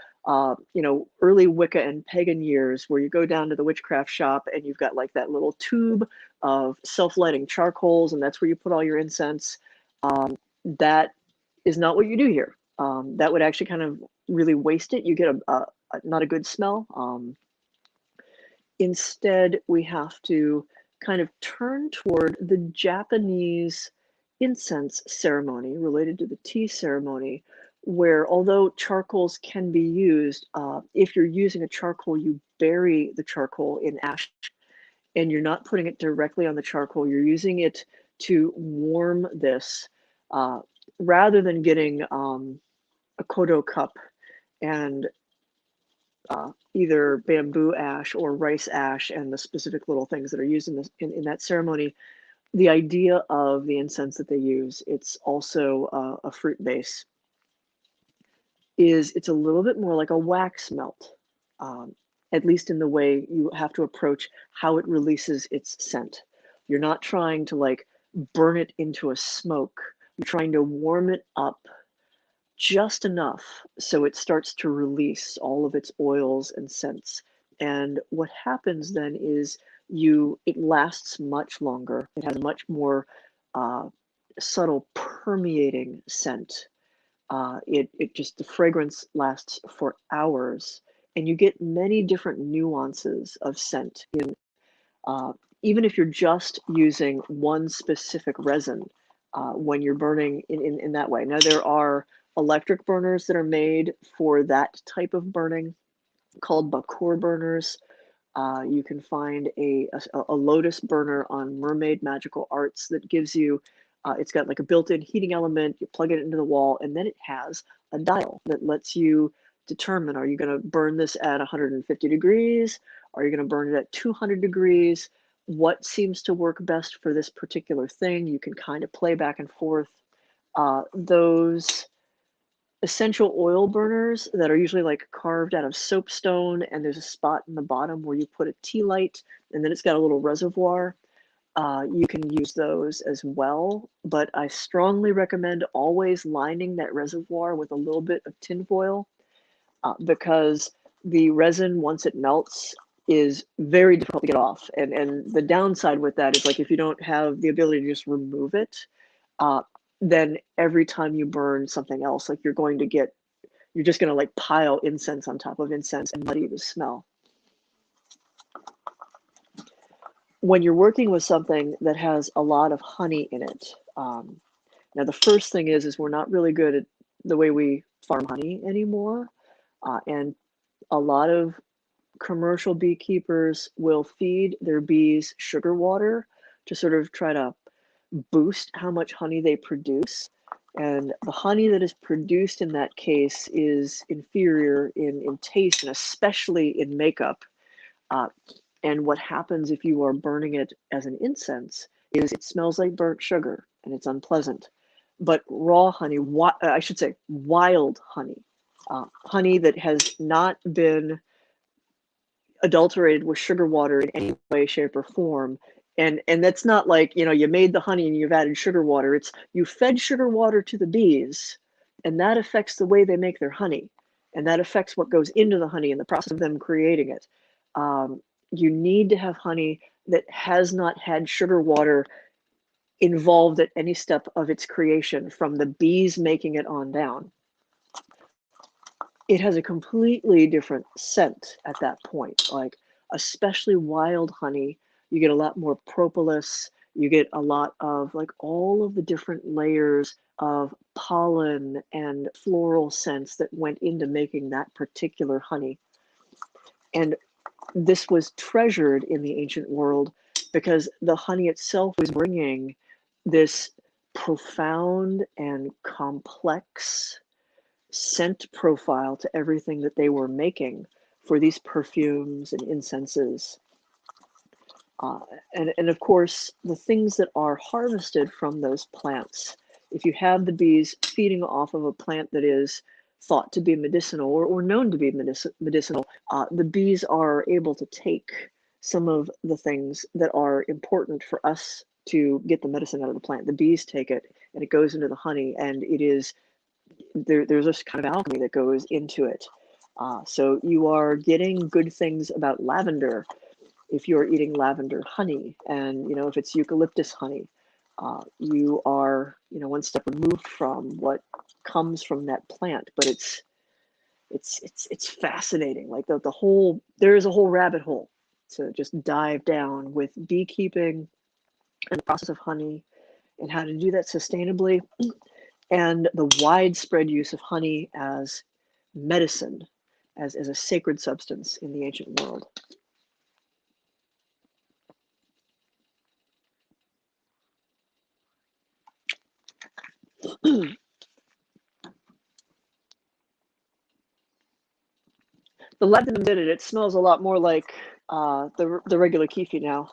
early Wicca and pagan years, where you go down to the witchcraft shop and you've got like that little tube of self-lighting charcoals, and that's where you put all your incense. That is not what you do here. That would actually kind of really waste it. You get not a good smell. Instead, we have to kind of turn toward the Japanese incense ceremony related to the tea ceremony, where although charcoals can be used, if you're using a charcoal, you bury the charcoal in ash, and you're not putting it directly on the charcoal. You're using it to warm this, rather than getting a kodo cup and either bamboo ash or rice ash and the specific little things that are used in that ceremony. The idea of the incense that they use, it's also a fruit base, it's a little bit more like a wax melt, at least in the way you have to approach how it releases its scent. You're not trying to like burn it into a smoke. You're trying to warm it up just enough so it starts to release all of its oils and scents. And what happens then is it lasts much longer. It has a much more subtle permeating scent. The fragrance lasts for hours, and you get many different nuances of scent in, uh, even if you're just using one specific resin when you're burning in that way. Now, there are electric burners that are made for that type of burning called Bakur burners. You can find a lotus burner on Mermaid Magical Arts that gives you, it's got like a built-in heating element. You plug it into the wall, and then it has a dial that lets you determine, are you going to burn this at 150 degrees? Are you going to burn it at 200 degrees? What seems to work best for this particular thing? You can kind of play back and forth. Those essential oil burners that are usually like carved out of soapstone, and there's a spot in the bottom where you put a tea light, and then it's got a little reservoir. You can use those as well, but I strongly recommend always lining that reservoir with a little bit of tin foil because the resin, once it melts, is very difficult to get off. And the downside with that is, like, if you don't have the ability to just remove it, uh, then every time you burn something else, like, you're just going to like pile incense on top of incense and muddy the smell. When you're working with something that has a lot of honey in it, now the first thing is we're not really good at the way we farm honey anymore. And a lot of commercial beekeepers will feed their bees sugar water to sort of try to boost how much honey they produce. And the honey that is produced in that case is inferior in taste and especially in makeup. Uh, and what happens if you are burning it as an incense is it smells like burnt sugar and it's unpleasant. But raw honey, I should say wild honey, honey that has not been adulterated with sugar water in any way, shape, or form. And that's not like, you made the honey and you've added sugar water. It's you fed sugar water to the bees, and that affects the way they make their honey. And that affects what goes into the honey in the process of them creating it. You need to have honey that has not had sugar water involved at any step of its creation, from the bees making it on down. It has a completely different scent at that point. Like, especially wild honey, you get a lot more propolis. You get a lot of like all of the different layers of pollen and floral scents that went into making that particular honey. And this was treasured in the ancient world because the honey itself was bringing this profound and complex scent profile to everything that they were making for these perfumes and incenses. Uh, and of course, the things that are harvested from those plants, if you have the bees feeding off of a plant that is thought to be medicinal or known to be medicinal, the bees are able to take some of the things that are important for us to get the medicine out of the plant. The bees take it and it goes into the honey, and it is there's this kind of alchemy that goes into it. So you are getting good things about lavender if you're eating lavender honey, and if it's eucalyptus honey, you are one step removed from what comes from that plant. But it's fascinating. Like the whole there is a whole rabbit hole to just dive down with beekeeping and the process of honey and how to do that sustainably, and the widespread use of honey as medicine, as a sacred substance in the ancient world. The labdanum did it. It smells a lot more like the regular Kyphi now.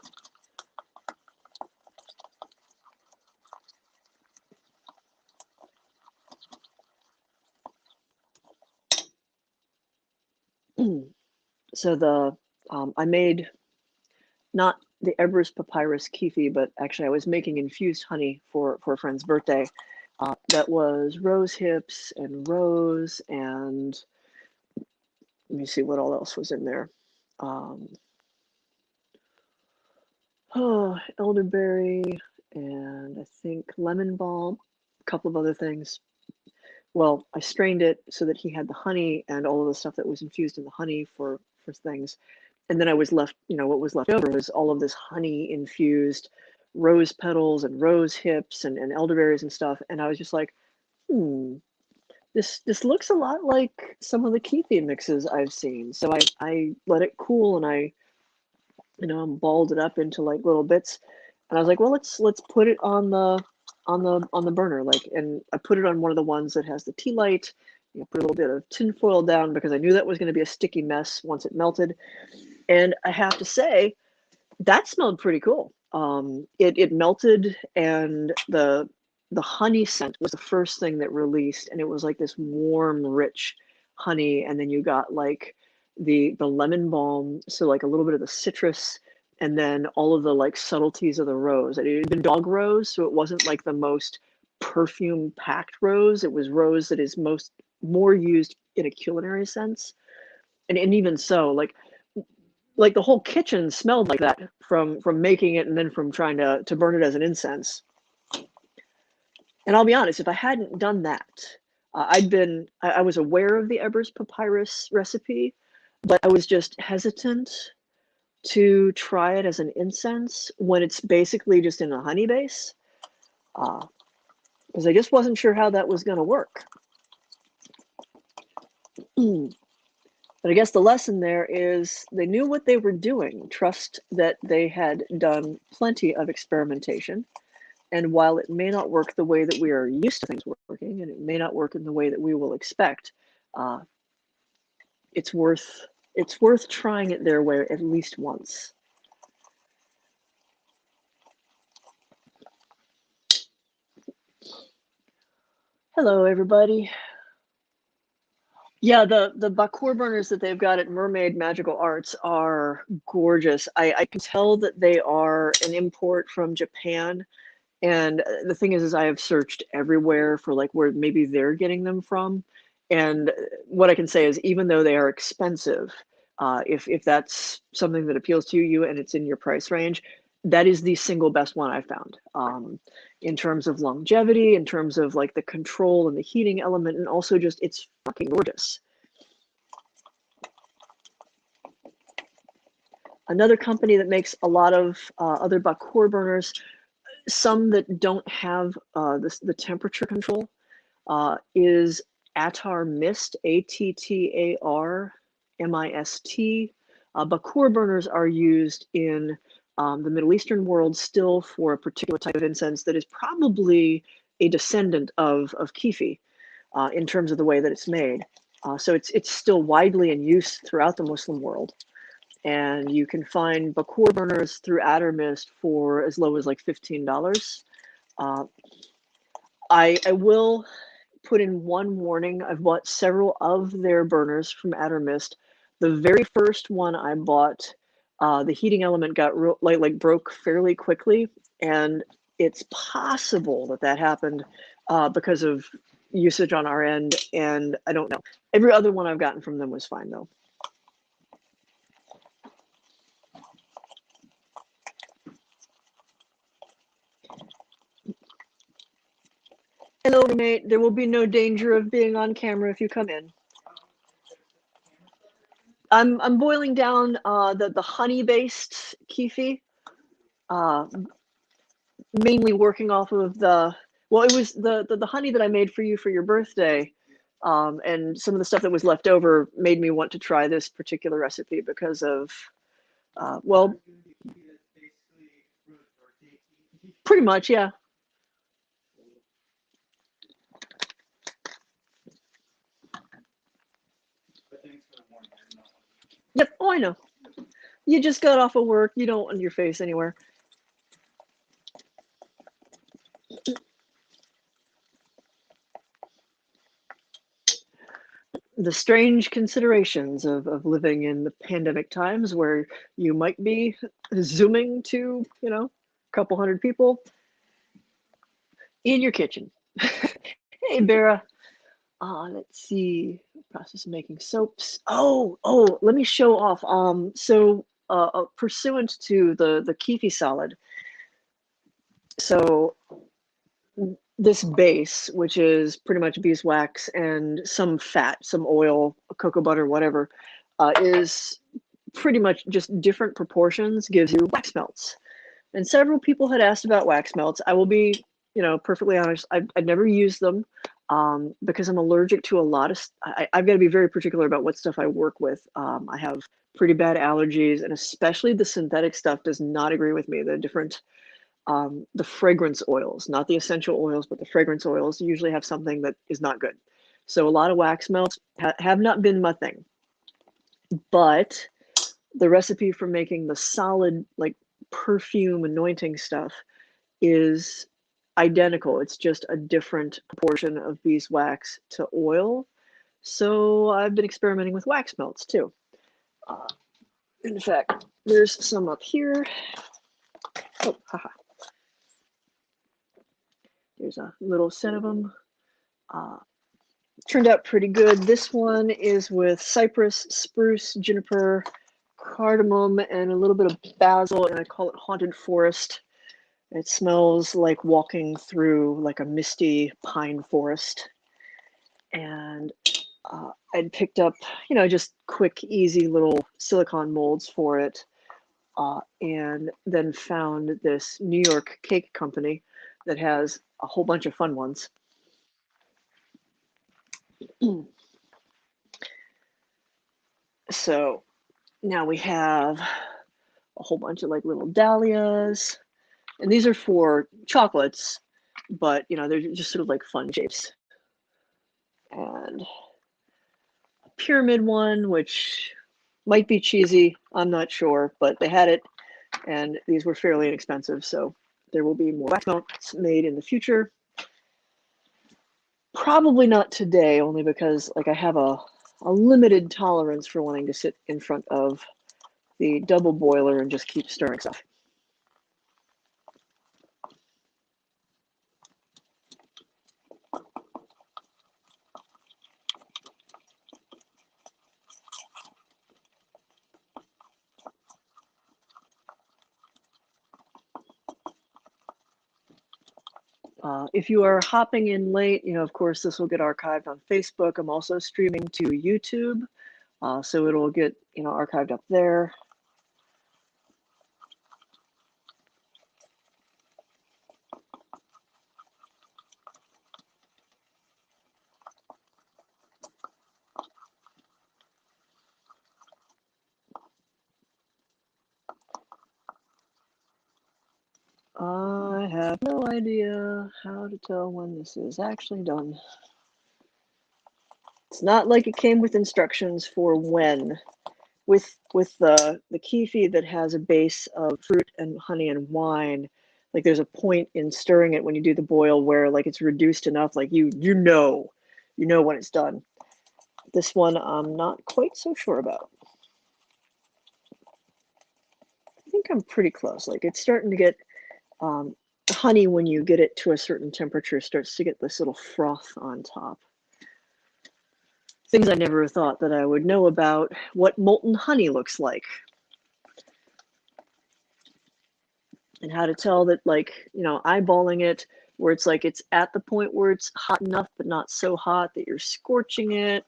So I made not the Ebers Papyrus Kyphi, but actually I was making infused honey for a friend's birthday. That was rose hips and rose, and let me see what all else was in there. Elderberry, and I think lemon balm, a couple of other things. well, I strained it so that he had the honey and all of the stuff that was infused in the honey for things. And then I was left, what was left over was all of this honey infused rose petals and rose hips and elderberries and stuff. And I was just like, this looks a lot like some of the Kyphi mixes I've seen. So I let it cool and I balled it up into like little bits. And I was like, well, let's put it on the burner, and I put it on one of the ones that has the tea light. Put a little bit of tin foil down because I knew that was going to be a sticky mess once it melted. And I have to say, that smelled pretty cool. It melted, and the honey scent was the first thing that released, and it was like this warm, rich honey. And then you got like the lemon balm, so like a little bit of the citrus, and then all of the like subtleties of the rose. It had been dog rose, so it wasn't like the most perfume packed rose. It was rose that is more used in a culinary sense. And even so, like the whole kitchen smelled like that from making it and then from trying to burn it as an incense. And I'll be honest, if I hadn't done that, I was aware of the Ebers Papyrus recipe, but I was just hesitant to try it as an incense when it's basically just in a honey base, because I just wasn't sure how that was going to work. But I guess the lesson there is they knew what they were doing. Trust that they had done plenty of experimentation. And while it may not work the way that we are used to things working, and it may not work in the way that we will expect, it's worth trying it their way at least once. Hello, everybody. Yeah, the Bakur burners that they've got at Mermaid Magical Arts are gorgeous. I can tell that they are an import from Japan. And the thing is I have searched everywhere for like where maybe they're getting them from. And what I can say is, even though they are expensive, if that's something that appeals to you and it's in your price range, that is the single best one I found. In terms of longevity, in terms of like the control and the heating element, and also just it's fucking gorgeous. Another company that makes a lot of other Bakur burners, some that don't have the temperature control, is Attar Mist, Attar Mist. Bakur burners are used in the Middle Eastern world still for a particular type of incense that is probably a descendant of Kyphi in terms of the way that it's made. So it's still widely in use throughout the Muslim world. And you can find Bakur burners through Attar Mist for as low as like $15. I will put in one warning. I've bought several of their burners from Attar Mist. The very first one I bought, the heating element got like broke fairly quickly, and it's possible that happened because of usage on our end, and I don't know. Every other one I've gotten from them was fine though. Hello, roommate. There will be no danger of being on camera if you come in. I'm boiling down the honey-based Kyphi, mainly working off of it was the honey that I made for you for your birthday, and some of the stuff that was left over made me want to try this particular recipe because of, well, pretty much, yeah. Yep. Oh, I know. You just got off of work. You don't want your face anywhere. The strange considerations of living in the pandemic times where you might be zooming to, a couple hundred people in your kitchen. Hey, Vera. Let's see. Process of making soaps. Oh, let me show off. So pursuant to the Kyphi solid. So this base, which is pretty much beeswax and some fat, some oil, cocoa butter, whatever, is pretty much just different proportions gives you wax melts. And several people had asked about wax melts. I will be, perfectly honest. I've never used them because I'm allergic to a lot of. I've got to be very particular about what stuff I work with. I have pretty bad allergies, and especially the synthetic stuff does not agree with me. The fragrance oils, not the essential oils, but the fragrance oils usually have something that is not good. So a lot of wax melts have not been my thing. But the recipe for making the solid, like perfume anointing stuff is identical. It's just a different proportion of beeswax to oil. So I've been experimenting with wax melts too. In fact, there's some up here. Oh, haha. There's a little set of them. Turned out pretty good. This one is with cypress, spruce, juniper, cardamom, and a little bit of basil, and I call it Haunted Forest. It smells like walking through like a misty pine forest. And I'd picked up, just quick, easy little silicone molds for it. And then found this New York cake company that has a whole bunch of fun ones. So now we have a whole bunch of like little dahlias, and these are for chocolates, but they're just sort of like fun shapes. And a pyramid one, which might be cheesy, I'm not sure, but they had it, and these were fairly inexpensive, so there will be more wax melts made in the future. Probably not today, only because like I have a limited tolerance for wanting to sit in front of the double boiler and just keep stirring stuff. If you are hopping in late, of course, this will get archived on Facebook. I'm also streaming to YouTube, so it'll get, archived up there. I have no idea how to tell when this is actually done. It's not like it came with instructions for when. With the Kyphi that has a base of fruit and honey and wine, like there's a point in stirring it when you do the boil where like it's reduced enough, like you know when it's done. This one I'm not quite so sure about. I think I'm pretty close. Like it's starting to get honey, when you get it to a certain temperature, starts to get this little froth on top. Things I never thought that I would know about what molten honey looks like. And how to tell that, like, eyeballing it, where it's like it's at the point where it's hot enough, but not so hot that you're scorching it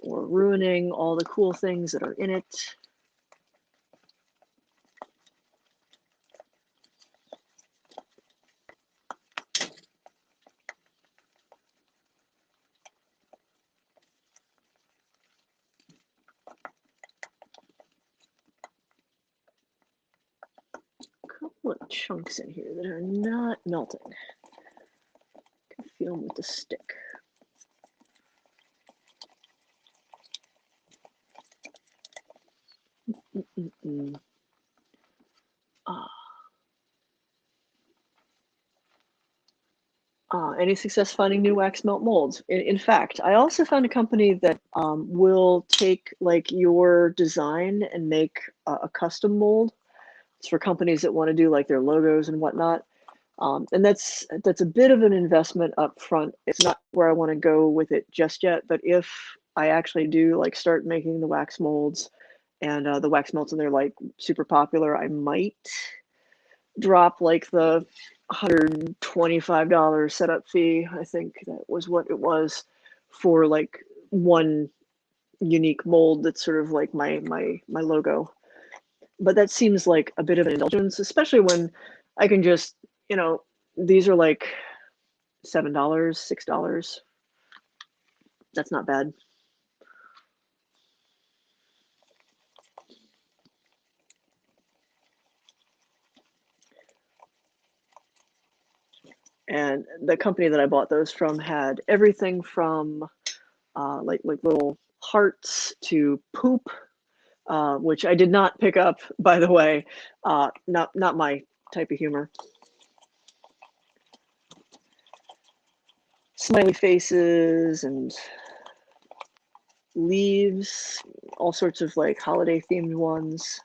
or ruining all the cool things that are in it. Couple of chunks in here that are not melting. I can feel them with the stick. Any success finding new wax melt molds? In fact, I also found a company that will take like your design and make a custom mold. It's for companies that want to do like their logos and whatnot. And that's a bit of an investment up front. It's not where I want to go with it just yet, but if I actually do like start making the wax molds and the wax melts and they're like super popular, I might drop like the $125 setup fee. I think that was what it was for like one unique mold that's sort of like my logo. But that seems like a bit of an indulgence, especially when I can just, you know, these are like $7, $6. That's not bad. And the company that I bought those from had everything from like little hearts to poop, which I did not pick up, by the way. Not my type of humor. Smiley faces and leaves, all sorts of like holiday themed ones.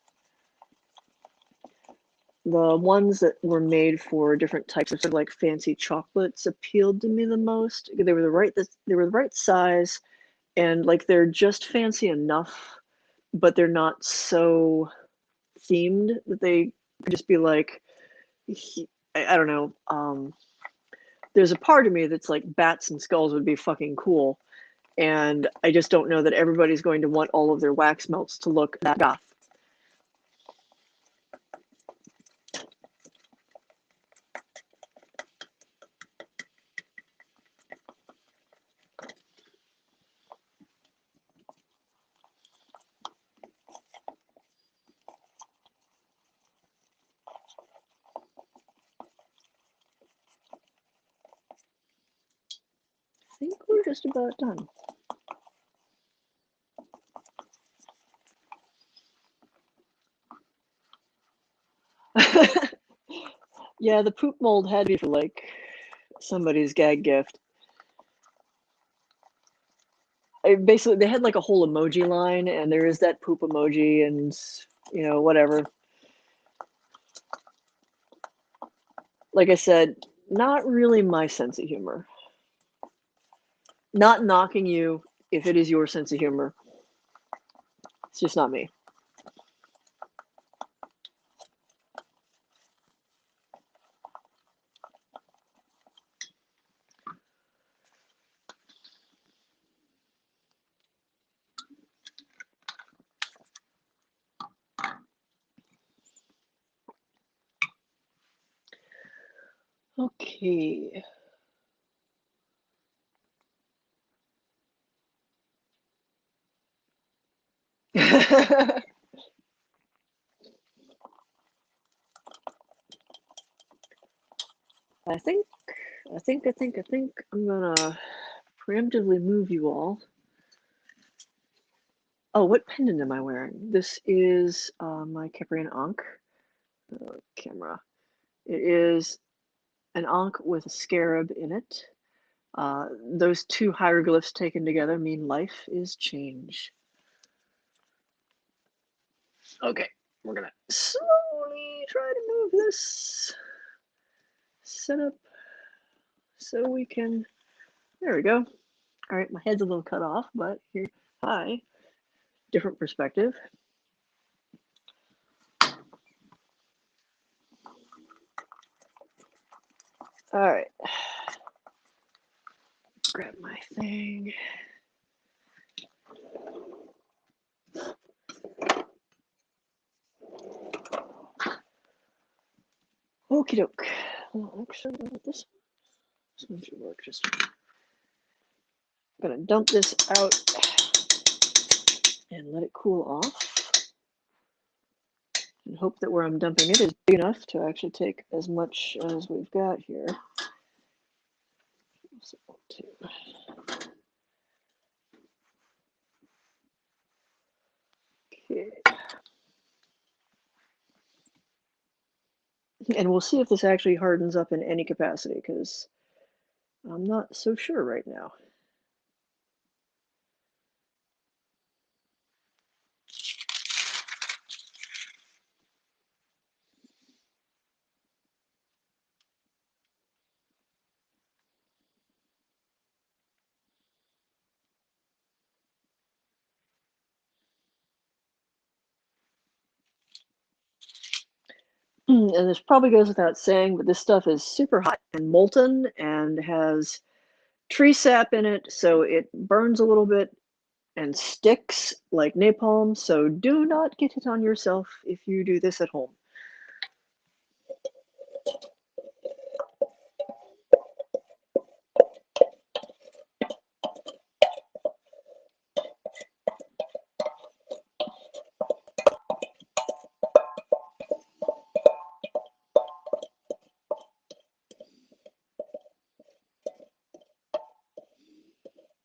The ones that were made for different types of, sort of like fancy chocolates appealed to me the most. They were the right size, and like they're just fancy enough, but they're not so themed that they could just be like, I don't know. There's a part of me that's like bats and skulls would be fucking cool, and I just don't know that everybody's going to want all of their wax melts to look that goth. I think we're just about done. Yeah, the poop mold had to be for like somebody's gag gift. Basically, they had like a whole emoji line, and there is that poop emoji, and you know, whatever. Like I said, not really my sense of humor. Not knocking you if it is your sense of humor. It's just not me. Okay. I think I'm gonna preemptively move you all. Oh, what pendant am I wearing? This is my Kyprian Ankh camera. It is an Ankh with a scarab in it. Those two hieroglyphs taken together mean life is change. Okay, we're gonna slowly try to move this setup so we can. There we go. All right, my head's a little cut off, but here, hi, different perspective. All right, grab my thing. Okie doke. Well, actually, this one should work just. I'm gonna dump this out and let it cool off, and hope that where I'm dumping it is big enough to actually take as much as we've got here. So, okay. And we'll see if this actually hardens up in any capacity, because I'm not so sure right now. And this probably goes without saying, but this stuff is super hot and molten and has tree sap in it, so it burns a little bit and sticks like napalm. So do not get it on yourself if you do this at home.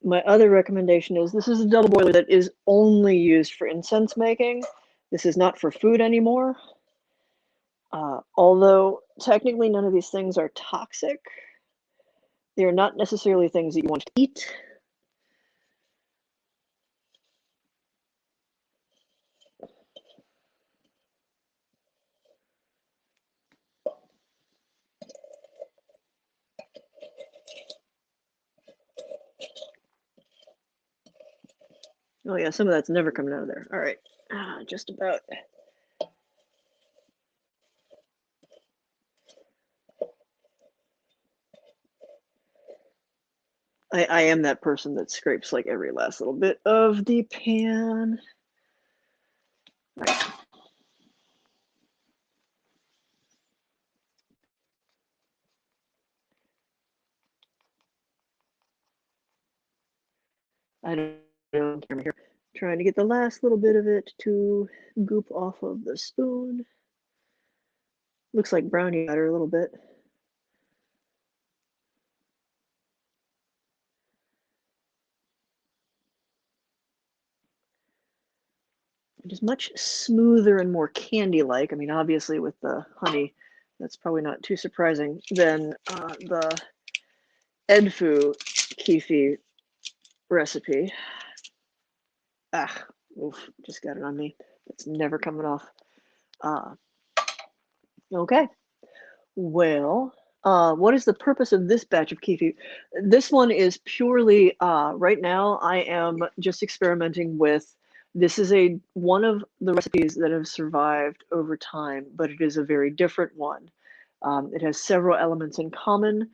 My other recommendation is this is a double boiler that is only used for incense making. This is not for food anymore. Although technically none of these things are toxic, they are not necessarily things that you want to eat. Oh yeah, some of that's never coming out of there. All right, just about. I am that person that scrapes like every last little bit of the pan. All right. I don't know, camera here. Trying to get the last little bit of it to goop off of the spoon. Looks like brownie batter a little bit. It is much smoother and more candy-like. I mean, obviously with the honey, that's probably not too surprising, than the Edfu Kyphi recipe. Ah, oof, just got it on me. It's never coming off. Okay. Well, what is the purpose of this batch of Kyphi? This one is purely, right now, I am just experimenting with, this is one of the recipes that have survived over time, but it is a very different one. It has several elements in common,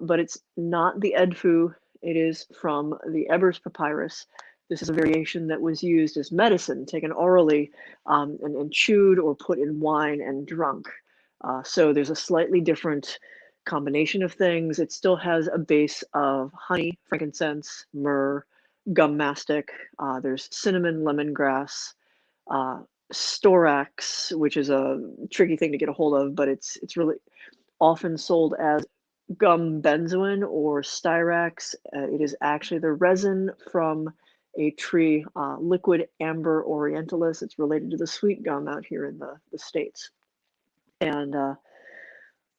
but it's not the Edfu. It is from the Ebers Papyrus. This is a variation that was used as medicine, taken orally, and chewed or put in wine and drunk. So there's a slightly different combination of things. It still has a base of honey, frankincense, myrrh, gum mastic. There's cinnamon, lemongrass, storax, which is a tricky thing to get a hold of, but it's really often sold as gum benzoin or styrax. It is actually the resin from a tree, liquid amber orientalis. It's related to the sweet gum out here in the States. And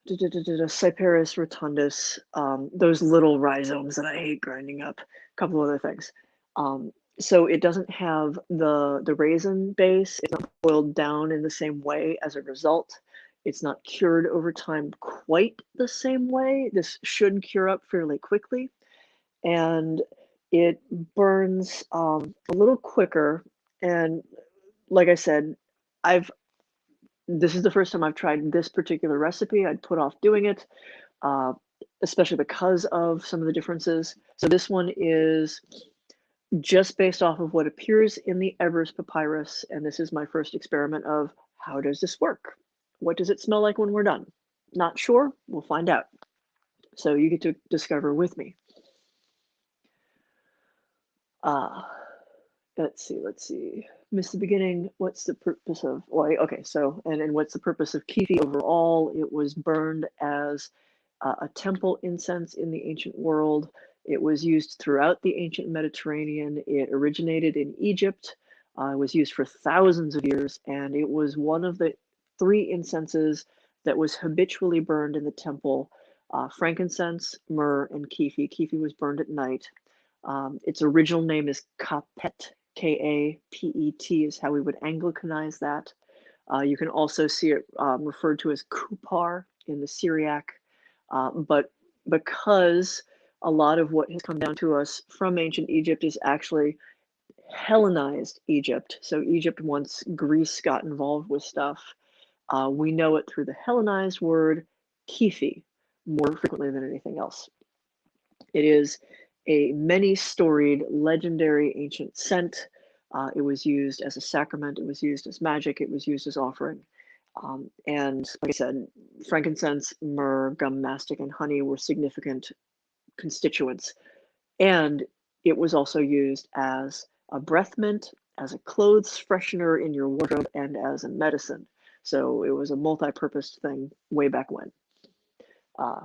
Cyperus rotundus, those little rhizomes that I hate grinding up, a couple other things. So it doesn't have the raisin base. It's not boiled down in the same way as a result. It's not cured over time quite the same way. This should cure up fairly quickly. And it burns a little quicker. And like I said, this is the first time I've tried this particular recipe. I'd put off doing it, uh, especially because of some of the differences. So this one is just based off of what appears in the Ebers Papyrus, and this is my first experiment of how does this work? What does it smell like when we're done? Not sure, we'll find out. So you get to discover with me. Let's see. Missed the beginning. What's the purpose of, well, okay, so, and what's the purpose of Kyphi overall? It was burned as a temple incense in the ancient world. It was used throughout the ancient Mediterranean. It originated in Egypt. It was used for thousands of years, and it was one of the 3 incenses that was habitually burned in the temple. Frankincense, myrrh, and Kyphi. Kyphi was burned at night. Its original name is Kapet, Kapet is how we would Anglicanize that. You can also see it referred to as Kupar in the Syriac, but because a lot of what has come down to us from ancient Egypt is actually Hellenized Egypt. So Egypt, once Greece got involved with stuff, We know it through the Hellenized word Kyphi more frequently than anything else. It is a many-storied, legendary ancient scent. It was used as a sacrament. It was used as magic. It was used as offering. And like I said, frankincense, myrrh, gum mastic, and honey were significant constituents. And it was also used as a breath mint, as a clothes freshener in your wardrobe, and as a medicine. So it was a multi-purpose thing way back when.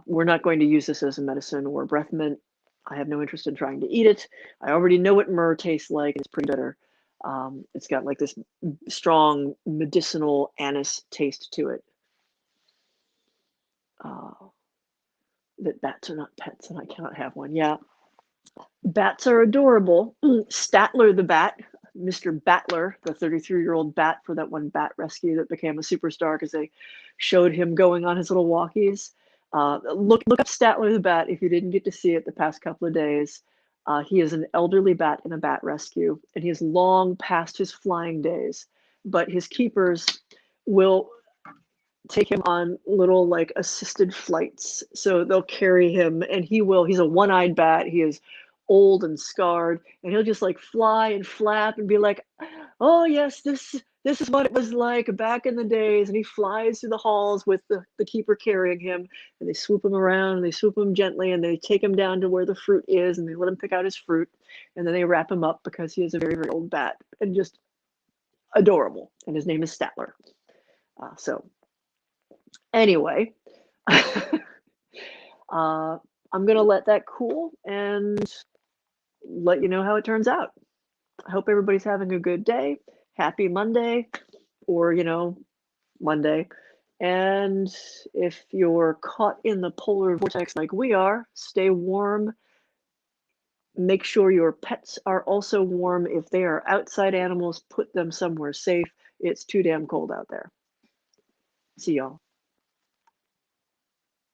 We're not going to use this as a medicine or a breath mint. I have no interest in trying to eat it. I already know what myrrh tastes like. It's pretty bitter. It's got like this strong medicinal anise taste to it. That bats are not pets and I cannot have one. Yeah, bats are adorable. Statler the bat, Mr. Battler, the 33-year-old bat for that one bat rescue that became a superstar because they showed him going on his little walkies. Look up Statler the bat if you didn't get to see it the past couple of days. He is an elderly bat in a bat rescue, and he is long past his flying days. But his keepers will take him on little like assisted flights. So they'll carry him and he's a one-eyed bat. He is old and scarred, and he'll just like fly and flap and be like, oh yes, this is what it was like back in the days. And he flies through the halls with the keeper carrying him, and they swoop him around and they swoop him gently and they take him down to where the fruit is and they let him pick out his fruit, and then they wrap him up because he is a very, very old bat and just adorable. And his name is Statler. So anyway, I'm going to let that cool and let you know how it turns out. I hope everybody's having a good day. Happy Monday, or, Monday. And if you're caught in the polar vortex like we are, stay warm. Make sure your pets are also warm. If they are outside animals, put them somewhere safe. It's too damn cold out there. See y'all.